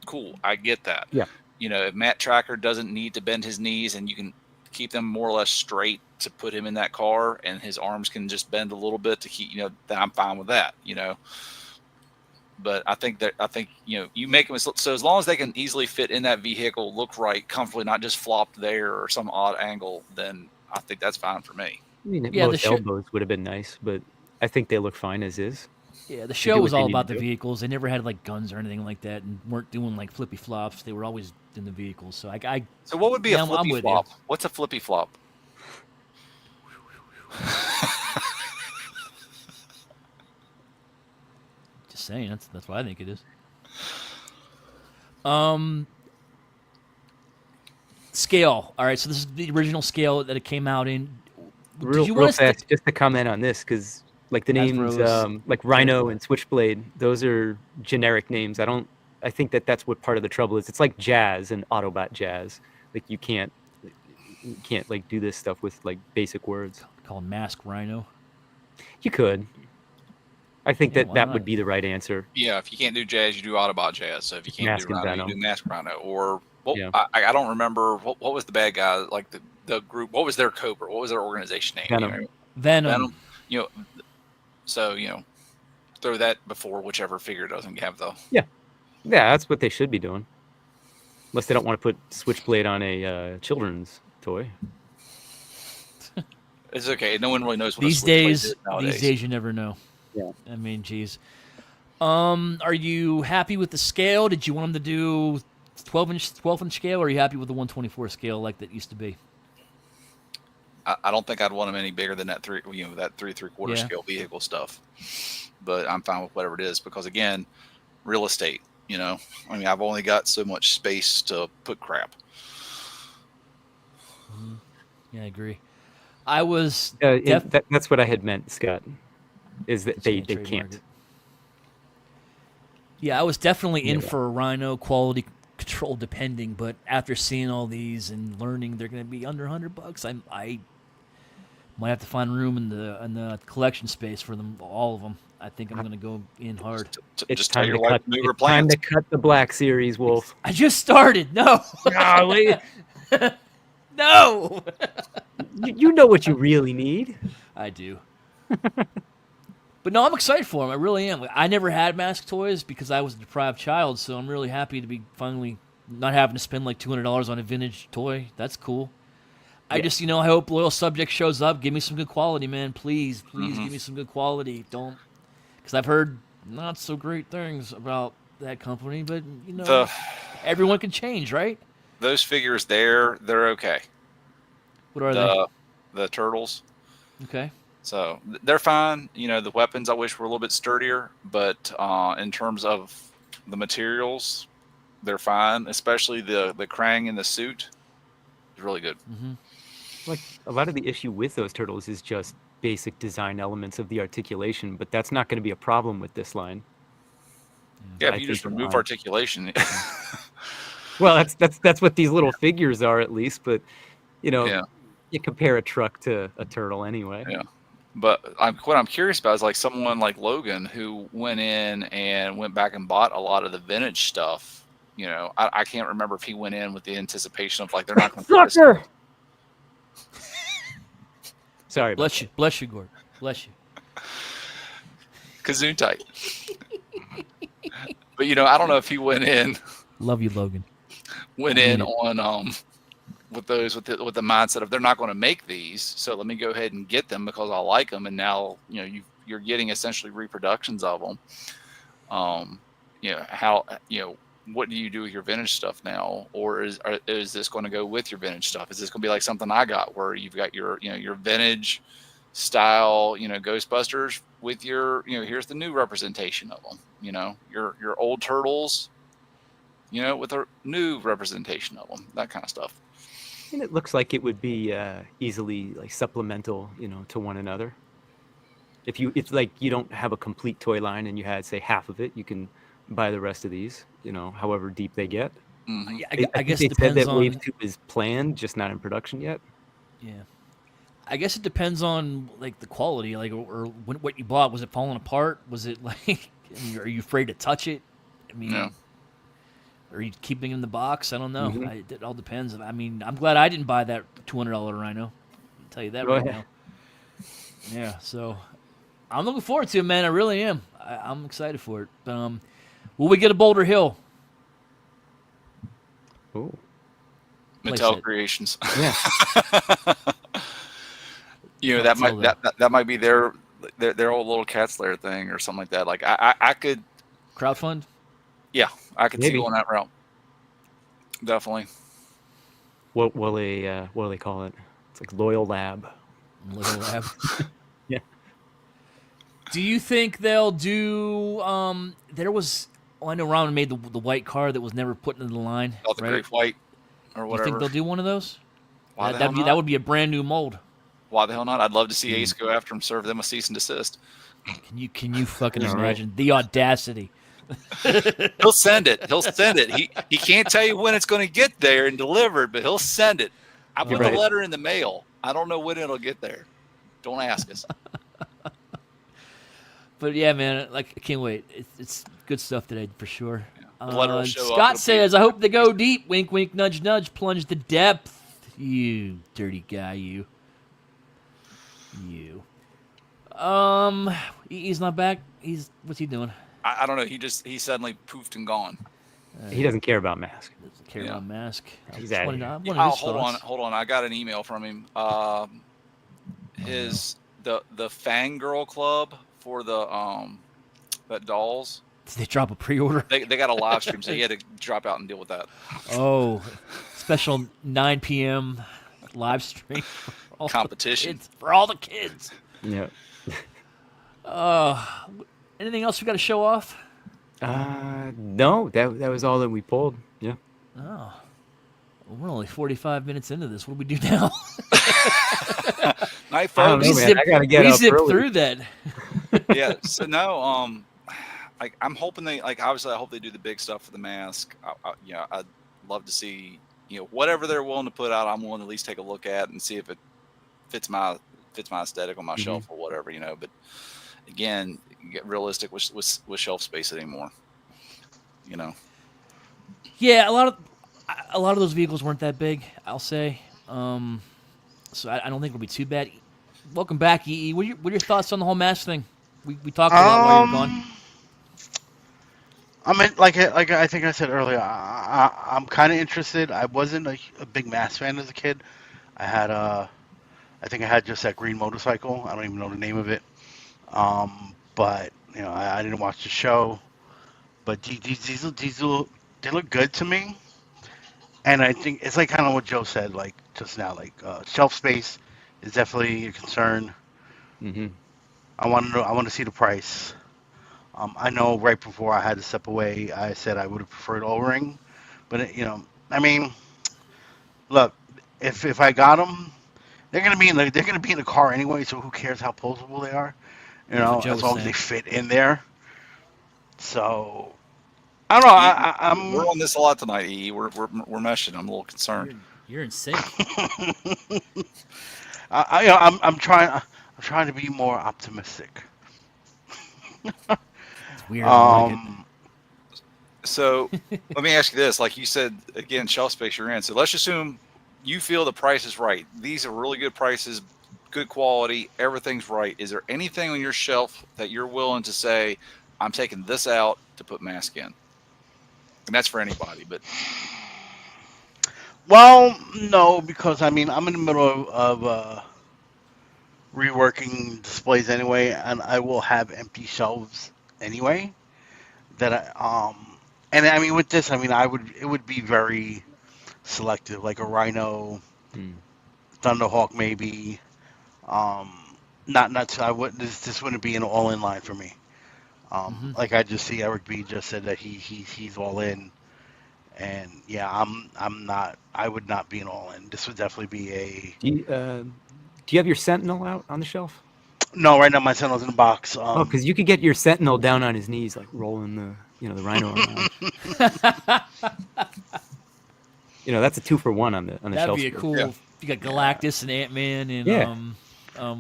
cool. I get that. Yeah. If Matt Tracker doesn't need to bend his knees and you can keep them more or less straight to put him in that car, and his arms can just bend a little bit to keep, then I'm fine with that. But I think you make them so as long as they can easily fit in that vehicle, look right, comfortably, not just flopped there or some odd angle, then I think that's fine for me. I mean, Yeah, most elbows would have been nice, but I think they look fine as is. Yeah, the do show what was they all need about to the do. vehicles. They never had like guns or anything like that, and weren't doing like flippy flops. They were always in the vehicles. So So what would be Yeah, a I'm flippy with you. flop? What's a flippy flop? just saying that's what I think it is. Scale. All right, so this is the original scale that it came out in. Real fast, just to comment on this, because like the names, Hasbro's like Rhino and Switchblade, those are generic names. I don't I think that's what part of the trouble is. It's like jazz and Autobot jazz. Like you can't like do this stuff with like basic words. Called Mask Rhino. You could. I think Yeah, that why that not? would be the right answer. Yeah, if you can't do jazz, you do Autobot jazz. So if you can't Mask do and Rhino, you Venom. do Mask Rhino. Or Yeah. I don't remember what was the bad guy, like the group. What was their Cobra? What was their organization name? Venom. You know? Venom. You know, so throw that before whichever figure doesn't have the. Yeah, that's what they should be doing. Unless they don't want to put Switchblade on a children's toy. It's okay. No one really knows what These a Switchblade days, is nowadays. these days, you never know. Yeah. I mean, geez. Are you happy with the scale? Did you want them to do 12-inch scale, or are you happy with the 124 scale like that used to be? I don't think I'd want them any bigger than that 3.75 Yeah. scale vehicle stuff. But I'm fine with whatever it is because again, real estate. I mean, I've only got so much space to put crap. Yeah, I agree. I was That's what I had meant, Scott. Is that they trademark can't. it. Yeah, I was definitely in Yeah. for a Rhino quality control, depending. But after seeing all these and learning they're going to be under $100, I might have to find room in the collection space for them, all of them. I think I'm going to go in hard. It's Just tell time your to wife cut. to move her It's time plans. to cut the Black Series, Wolf. I just started. No, Golly. no. You know what you really need. I do. But no, I'm excited for them. I really am. I never had Mask toys because I was a deprived child, so I'm really happy to be finally not having to spend like $200 on a vintage toy. That's cool. I just, I hope Loyal Subject shows up. Give me some good quality, man. Please, give me some good quality. Don't, because I've heard not so great things about that company, but everyone can change, right? Those figures they're okay. What are they? The turtles. Okay. So they're fine. The weapons I wish were a little bit sturdier, but in terms of the materials, they're fine. Especially the Krang in the suit is really good. Mm-hmm. Like a lot of the issue with those turtles is just basic design elements of the articulation, but that's not going to be a problem with this line. Yeah, I if you just think remove articulation. Well, that's what these little figures are, at least. But you compare a truck to a turtle anyway. Yeah. But what I'm curious about is like someone like Logan who went in and went back and bought a lot of the vintage stuff. I can't remember if he went in with the anticipation of like they're not going to. Sucker. Sorry. Bless you, Gord. Bless you. Kazoo tight. But I don't know if he went in. Love you, Logan. Went in on with the mindset of they're not going to make these, so let me go ahead and get them because I like them, and now you're getting essentially reproductions of them. How what do you do with your vintage stuff now, or is this going to go with your vintage stuff? Is this going to be like something I got where you've got your your vintage style Ghostbusters with your here's the new representation of them, your old turtles with a new representation of them, that kind of stuff. And it looks like it would be easily like supplemental, to one another. If like you don't have a complete toy line and you had say half of it, you can buy the rest of these, however deep they get. Mm-hmm. I guess they it depends said that on Wave 2 is planned, just not in production yet. Yeah, I guess it depends on like the quality, like or what you bought. Was it falling apart? Was it like? Are you afraid to touch it? I mean. No. Are you keeping it in the box? I don't know. Mm-hmm. It all depends. I mean, I'm glad I didn't buy that $200 Rhino. I'll tell you that right now. Yeah, so I'm looking forward to it, man. I really am. I'm excited for it. Will we get a Boulder Hill? Oh, Mattel Creations. yeah. That might be their old little Cat's Lair thing or something like that. Like I could crowdfund. Yeah, I could Maybe. see going that route. Definitely. What will they call it? It's like Loyal Lab. Loyal Lab. Yeah. Do you think they'll do? There was. Oh, I know Ron made the white car that was never put into the line. Oh, the right? Great White or You whatever. think they'll do one of those? Why the hell not? That would be a brand new mold. Why the hell not? I'd love to see Ace go after him, serve them a cease and desist. Can you fucking Yeah, right. imagine the audacity? He'll send it. He'll send it. He can't tell you when it's going to get there and delivered, but he'll send it. I put the Right. letter in the mail. I don't know when it'll get there. Don't ask us. But yeah, man, like I can't wait. It's good stuff today for sure. The letter will show up. Scott It'll says, be- "I hope they go deep." Wink, wink, nudge, nudge. Plunge to depth. You dirty guy, you. He's not back. What's he doing? I don't know. He suddenly poofed and gone. He doesn't care about mask. Doesn't care Yeah. about mask. He's Just outta wanted here. to- I wanted his Hold thoughts. on. I got an email from him. The Fangirl Club for the that dolls. Did they drop a pre-order? They got a live stream, so he had to drop out and deal with that. Oh, special 9 p.m. live stream for all the Competition. kids, for all the kids. Yeah. Anything else we got to show off? No, that was all that we pulled. Yeah. Oh, well, we're only 45 minutes into this. What do we do now? Night, I don't folks. know, man. I gotta get we up zipped early. through that. Yeah. So no. I'm hoping they obviously I hope they do the big stuff for the mask. I'd love to see whatever they're willing to put out. I'm willing to at least take a look at and see if it fits my aesthetic on my shelf or whatever. But again, get realistic with shelf space anymore. Yeah, a lot of those vehicles weren't that big, I'll say. So I don't think it'll be too bad. Welcome back, EE. What are your thoughts on the whole mask thing? We talked a lot while you were gone. I mean, like I think I said earlier, I'm kind of interested. I wasn't a big Mass fan as a kid. I think I had just that green motorcycle. I don't even know the name of it. But I didn't watch the show. But these they look good to me. And I think it's like kind of what Joe said, like just now, like shelf space is definitely a concern. Mm-hmm. I want to see the price. I know right before I had to step away, I said I would have preferred O-ring, but I mean, look, if I got them, they're gonna be in the car anyway. So who cares how posable they are? That's what Joe As was long as they saying. fit in there. So I don't know. We're on this a lot tonight, E. We're meshing. I'm a little concerned. You're in sync. I'm trying to be more optimistic. It's weird. I like it. So let me ask you this: like you said, again, shelf space you're in. So let's assume you feel the price is right. These are really good prices, good quality, everything's right. Is there anything on your shelf that you're willing to say, I'm taking this out to put mask in? And that's for anybody, but Well, no, because I mean I'm in the middle of reworking displays anyway, and I will have empty shelves anyway. And I mean with this, I mean it would be very selective, like a Rhino, Thunderhawk maybe. Not I would this wouldn't be an all in line for me. Like I just see Eric B just said that he's all in, and yeah, I'm not. I would not be an all in. This would definitely be a. Do you have your Sentinel out on the shelf? No, right now my Sentinel's in the box. Because you could get your Sentinel down on his knees, like rolling the Rhino around. That's a 2-for-1 on the That'd shelf. be a cool. Yeah. You got Galactus and Ant-Man and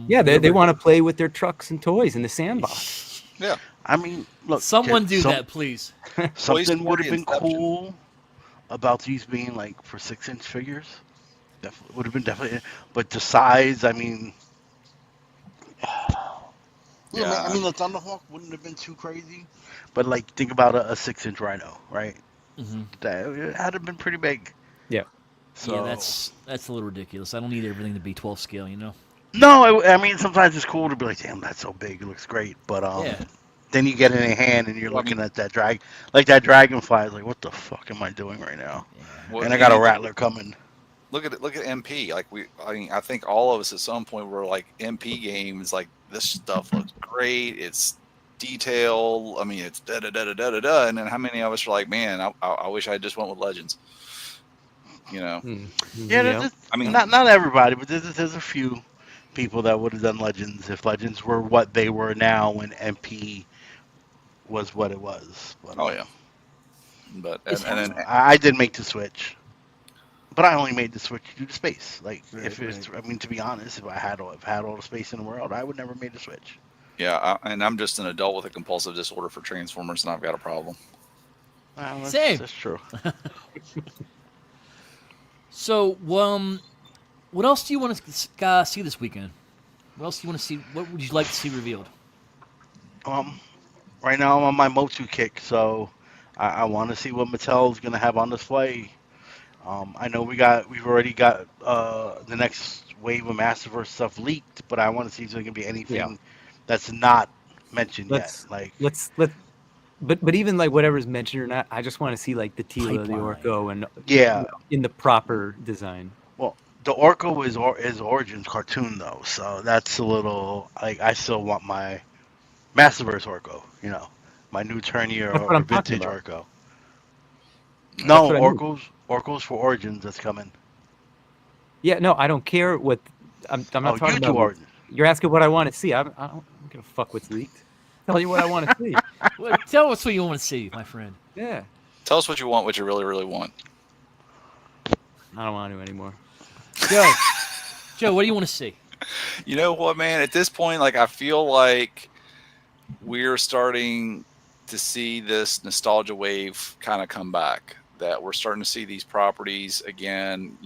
Yeah. They want to play with their trucks and toys in the sandbox. yeah. I mean, look. someone do that, please. Something would have been Inception. cool about these being like for 6-inch figures. Definitely would have been definitely, but the size. I mean. Yeah. I mean, the Thunderhawk wouldn't have been too crazy, but like think about a 6-inch Rhino, right? That it had been pretty big. Yeah. So Yeah, that's a little ridiculous. I don't need everything to be 12 scale, no. I mean, sometimes it's cool to be like, damn, that's so big, it looks great, but Yeah. then you get it in your hand and you're looking at that that dragonfly, like, what the fuck am I doing right now? Well, And I got a Rattler coming. Look at MP. I think all of us at some point were like MP games. Like this stuff looks great. It's detail. I mean, it's da da da da da da da. And then how many of us are like, man, I wish I just went with Legends. Yeah, Yeah. I mean, not everybody, but there's a few people that would have done Legends if Legends were what they were now when MP was what it was. But, Oh yeah, but Is and then I did make the switch, but I only made the switch due to space. Like if Right, it's, I mean, to be honest, if I had all the space in the world, I would never made the switch. yeah, and I'm just an adult with a compulsive disorder for Transformers, and I've got a problem. Well, Same. that's true. So, what else do you want to see this weekend? What else do you want to see? What would you like to see revealed? Um, right now I'm on my Motu kick, so I want to see what Mattel's gonna have on display. I know we've already got the next wave of Masterverse stuff leaked, but I want to see if there's gonna be Yeah. anything that's not mentioned yet. Let's Like, let but even like whatever's mentioned or not, I just want to see like the Tila, the Pipeline. Orko, and yeah, in the proper design. well, the Orko is Origins cartoon though, so that's a little like I still want my Masterverse Orko, my new tourney That's what or I'm talking vintage about. Orko. That's No, what I mean. Orko's for Origins that's coming. Yeah, no, I don't care what. I'm not Oh, talking you do about leaks. Origins. You're asking what I want to see. I don't give a fuck what's leaked. Tell you what I want to see. Well, tell us what you want to see, my friend. Yeah, Tell us what you want, what you really, really want. I don't want to anymore. Joe, what do you want to see? You know what, man? At this point, like I feel like we're starting to see this nostalgia wave kind of come back. That we're starting to see these properties again.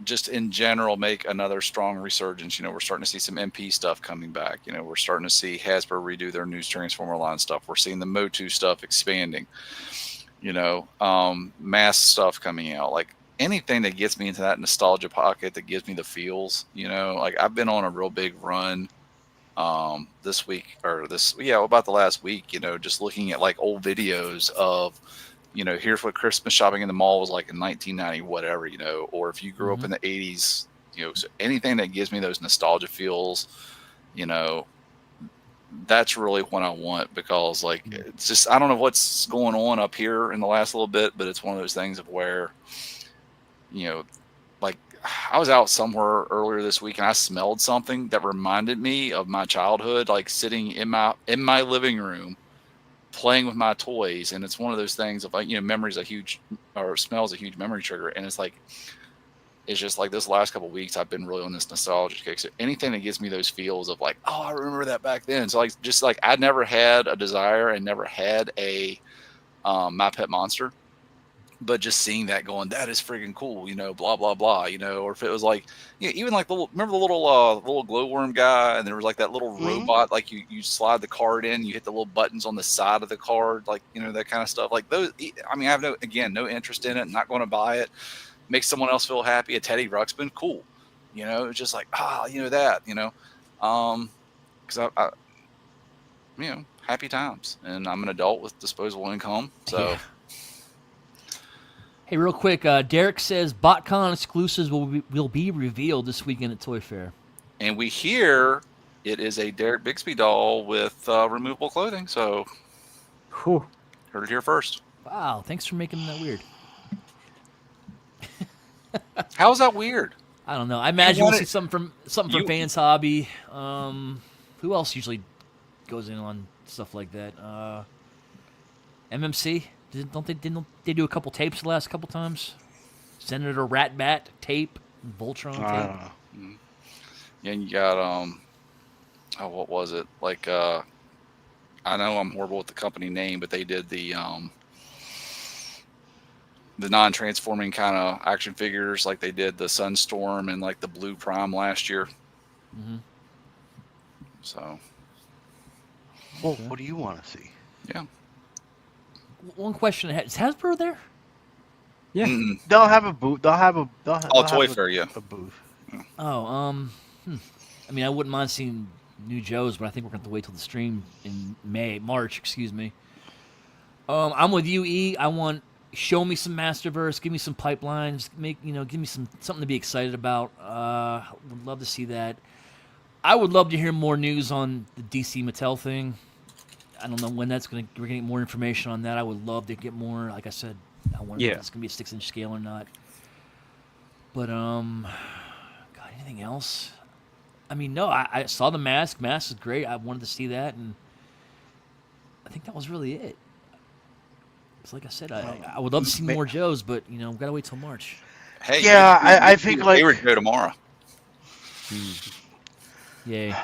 Just in general make another strong resurgence. We're starting to see some MP stuff coming back. We're starting to see Hasbro redo their new Transformer line stuff. We're seeing the Motu stuff expanding. Mass stuff coming out. Like anything that gets me into that nostalgia pocket, that gives me the feels. Like I've been on a real big run this week about the last week. Just looking at like old videos of here's what Christmas shopping in the mall was like in 1990, whatever, or if you grew up in the 80s, so anything that gives me those nostalgia feels, you know, that's really what I want, because like, it's just, I don't know what's going on up here in the last little bit, but it's one of those things of where, like I was out somewhere earlier this week and I smelled something that reminded me of my childhood, like sitting in my living room playing with my toys. And it's one of those things of like, memory's a huge, or smells a huge memory trigger. And it's like, it's just like this last couple of weeks I've been really on this nostalgia kick. So anything that gives me those feels of like, oh, I remember that back then. So like, just like I never had a desire and never had a My Pet Monster, but just seeing that going, that is freaking cool, blah blah blah, or if it was like, even like remember the little glowworm guy, and there was like that little Mm-hmm. robot, like you slide the card in, you hit the little buttons on the side of the card, like that kind of stuff. Like those, I mean, I have no interest in it, not going to buy it. Make someone else feel happy. A Teddy Ruxpin, cool, it's just like that, because I happy times, and I'm an adult with disposable income, so. Yeah. Hey, real quick, Derek says BotCon exclusives will be revealed this weekend at Toyfair. And we hear it is a Derek Bixby doll with removable clothing. So, Whew. heard it here first. Wow, thanks for making that weird. How is that weird? I don't know. I imagine we'll see something from you- Fans Hobby. Who else usually goes in on stuff like that? MMC. Didn't they do a couple tapes the last couple times? Senator Ratbat tape, Voltron tape. Yeah, and you got what was it? Like I know I'm horrible with the company name, but they did the non-transforming kind of action figures, like they did the Sunstorm and like the Blue Prime last year. Mm-hmm. So, Well, what do you want to see? yeah. One question: is Hasbro there? Yeah. Mm-mm. They'll have a booth. They'll have a. Toyfair, yeah. A booth. Oh, I mean, I wouldn't mind seeing new Joes, but I think we're going to have to wait till the stream in March, excuse me. I'm with you, E. I want show me some Masterverse, give me some pipelines, give me something to be excited about. Would love to see that. I would love to hear more news on the DC Mattel thing. I don't know when we're going to get more information on that. I would love to get more. Like I said, I wonder if it's going to be a 6-inch scale or not. But God, anything else? I mean, no. I saw the mask. Mask is great. I wanted to see that, and I think that was really it. It's like I said, I would love to see more Joes, but we gotta wait till March. Hey, Yeah, I you think your like favorite Joe tomorrow. Yay,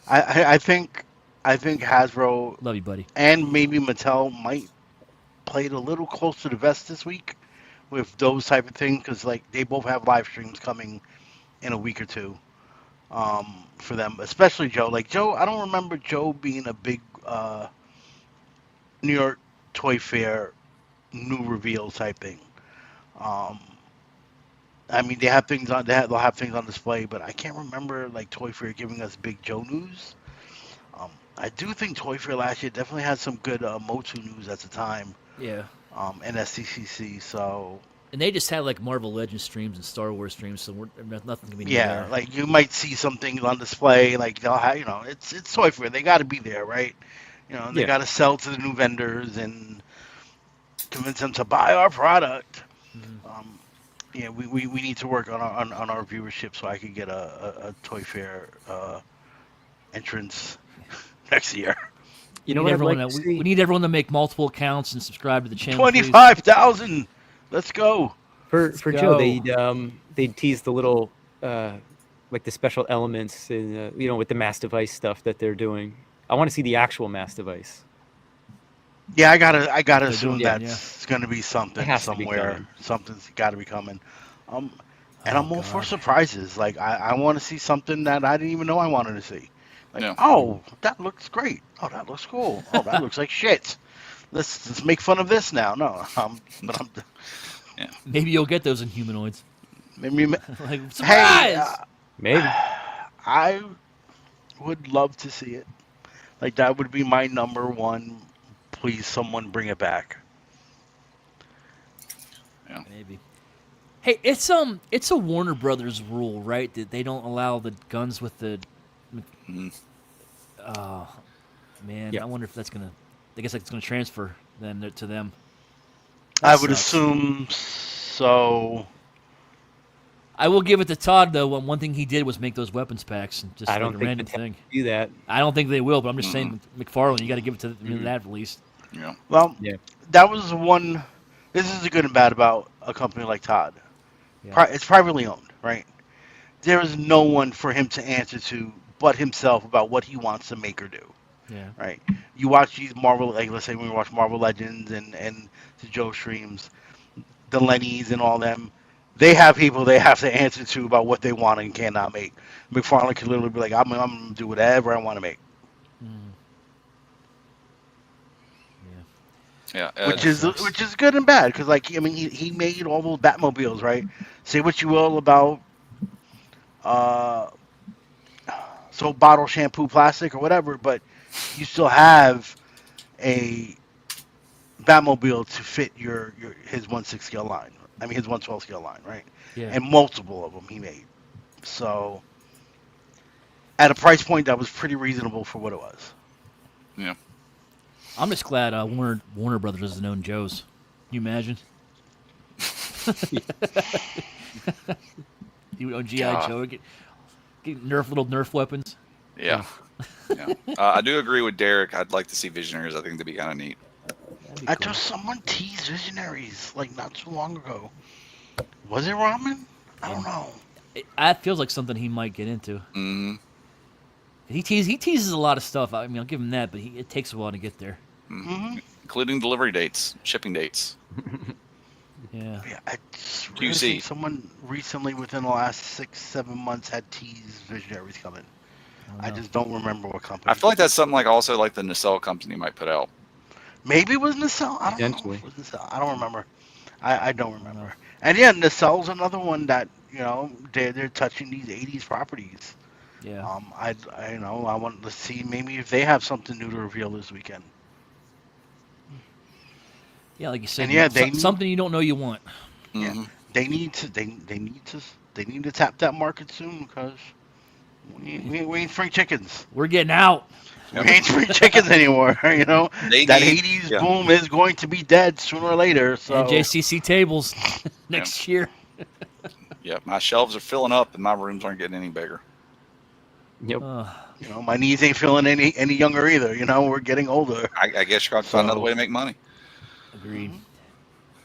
I think Hasbro love you, buddy. and maybe Mattel might play it a little close to the vest this week with those type of things because like they both have live streams coming in a week or two for them, especially Joe. Like Joe, I don't remember Joe being a big New York Toy Fair new reveal type thing. Um, I mean, they have things on they'll have things on display, but I can't remember like Toy Fair giving us big Joe news. I do think Toy Fair last year definitely had some good Motu news at the time, Yeah, and SCCC. So and they just had like Marvel Legends streams and Star Wars streams, so nothing can be new yeah, there. like you might see some things on display. Like they'll have, it's Toy Fair. They got to be there, right? They Yeah. got to sell to the new vendors and convince them to buy our product. Yeah, we need to work on our viewership so I could get a Toy Fair entrance next year. You know what I'd like to we see? need everyone to make multiple accounts and subscribe to the channel. 25,000. Let's go. For Joe, go. they'd tease the little like the special elements in with the mass device stuff that they're doing. I want to see the actual mass device. Yeah, I gotta They're assume doing that, that's gonna be something It has to be somewhere. coming. Something's got to be coming. And Oh, I'm all for God. surprises. Like I want to see something that I didn't even know I wanted to see. Like, Yeah. oh, that looks great. Oh, that looks cool. Oh, that looks like shit. Let's make fun of this now. No, but I'm Maybe you'll get those in humanoids. maybe. Like surprise! Hey, Maybe. I would love to see it. Like that would be my number one. Please, someone bring it back. Maybe. Hey, it's a Warner Brothers rule, right? That they don't allow the guns with the. Oh, man, Yeah. I wonder if that's gonna. I guess that's gonna transfer then to them. I That would sucks. assume so. I will give it to Todd though. One thing he did was make those weapons packs, and just I like don't a think random Mattel thing. do that. I don't think they will, but I'm just saying, McFarlane, you got to give it to that at least. Yeah. Well, Yeah. that was one. This is the good and bad about a company like Todd. Yeah. It's privately owned, right? There is no one for him to answer to but himself about what he wants to make or do, Yeah. right? You watch these Marvel, like let's say when we watch Marvel Legends and the Joe streams, the Lennys and all them, they have people they have to answer to about what they want and cannot make. McFarlane can literally be like, I'm gonna do whatever I want to make. Yeah. Yeah. which that is sucks. which is good and bad because like I mean he made all those Batmobiles, right? Say what you will about so bottle shampoo plastic or whatever, but you still have a Batmobile to fit his 1/6 scale line. I mean his 1/12 scale line, right? Yeah. And multiple of them he made. So at a price point that was pretty reasonable for what it was. Yeah. I'm just glad Warner Brothers doesn't own Joe's. Can you imagine? You own GI God. Joe, get little Nerf weapons. Yeah. Yeah. I do agree with Derek. I'd like to see Visionaries. I think that'd be kind of neat. That'd be I cool. just someone teased Visionaries like not too long ago. Was it Ramen? I don't know. That feels like something he might get into. Mm-hmm. He teases a lot of stuff. I mean, I'll give him that, but it takes a while to get there. Mm-hmm. Including delivery dates, shipping dates. Yeah. Yeah, I just really QC. think someone recently within the last 6-7 months had teased Visionaries coming. I just don't remember what company. I feel like that's something like also like the nacelle company might put out. Maybe it was Nacelle. I don't know. Potentially. If it was Nacelle. I don't remember. I don't remember. And yeah, Nacelle's another one that they're touching these 80s properties. Yeah. I want to see maybe if they have something new to reveal this weekend. Yeah, like you said, And yeah, something you don't know you want. Yeah, Mm-hmm. they need to tap that market soon because we ain't spring chickens. We're getting out. We ain't spring chickens anymore. They That need- 80s yeah. boom is going to be dead sooner or later. So NJCC tables next year. Yeah, my shelves are filling up and my rooms aren't getting any bigger. Yep. My knees ain't feeling any younger either. We're getting older. I guess you're going to find another way to make money. Agreed. Mhm.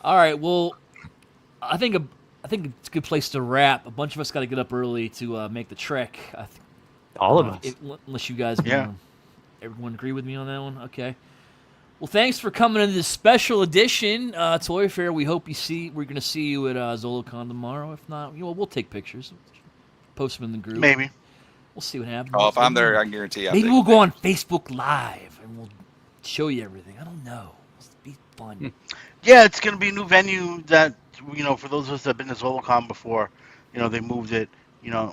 All right. Well, I think it's a good place to wrap. A bunch of us got to get up early to make the trek. All of us. Unless you guys, Yeah. everyone agree with me on that one. Okay. Well, thanks for coming into this special edition, Toyfair. We hope we're going to see you at ZoloCon tomorrow. If not, we'll take pictures, post them in the group. Maybe. We'll see what happens. Oh, if I'm there, I can guarantee. Maybe we'll go on Facebook Live and we'll show you everything. I don't know. It'll be fun. Yeah, it's gonna be a new venue that for those of us that have been to ZoloCon before, they moved it.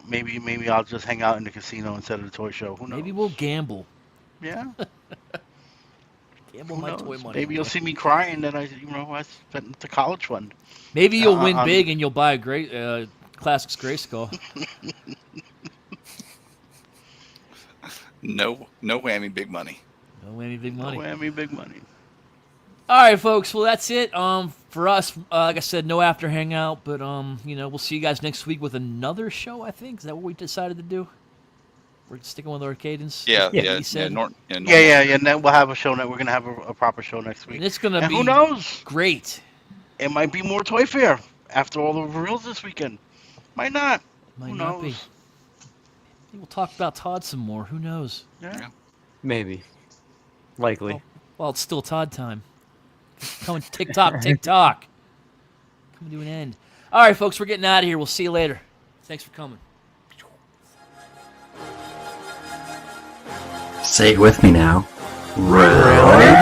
Maybe I'll just hang out in the casino instead of the toy show. Who knows? Maybe we'll gamble. Yeah. Gamble Who my knows? toy money. Maybe you'll see me crying that I spent the college fund. Maybe you'll win on- big and you'll buy a great Classics Grayskull. No whammy, big money. No whammy, big money. No whammy, big money. All right, folks. Well, that's it. For us, like I said, no after hangout, but we'll see you guys next week with another show. I think is that what we decided to do? We're sticking with our cadence. Yeah. He said. Yeah. And then we'll have a show. We're gonna have a proper show next week. And it's gonna And be who knows? great. It might be more Toy Fair after all the reveals this weekend. Might not. Might Who not be. knows? Maybe we'll talk about Todd some more. Who knows? Yeah. Maybe. Likely. Well, it's still Todd time. Coming TikTok. Coming to an end. All right, folks. We're getting out of here. We'll see you later. Thanks for coming. Say it with me now. Round.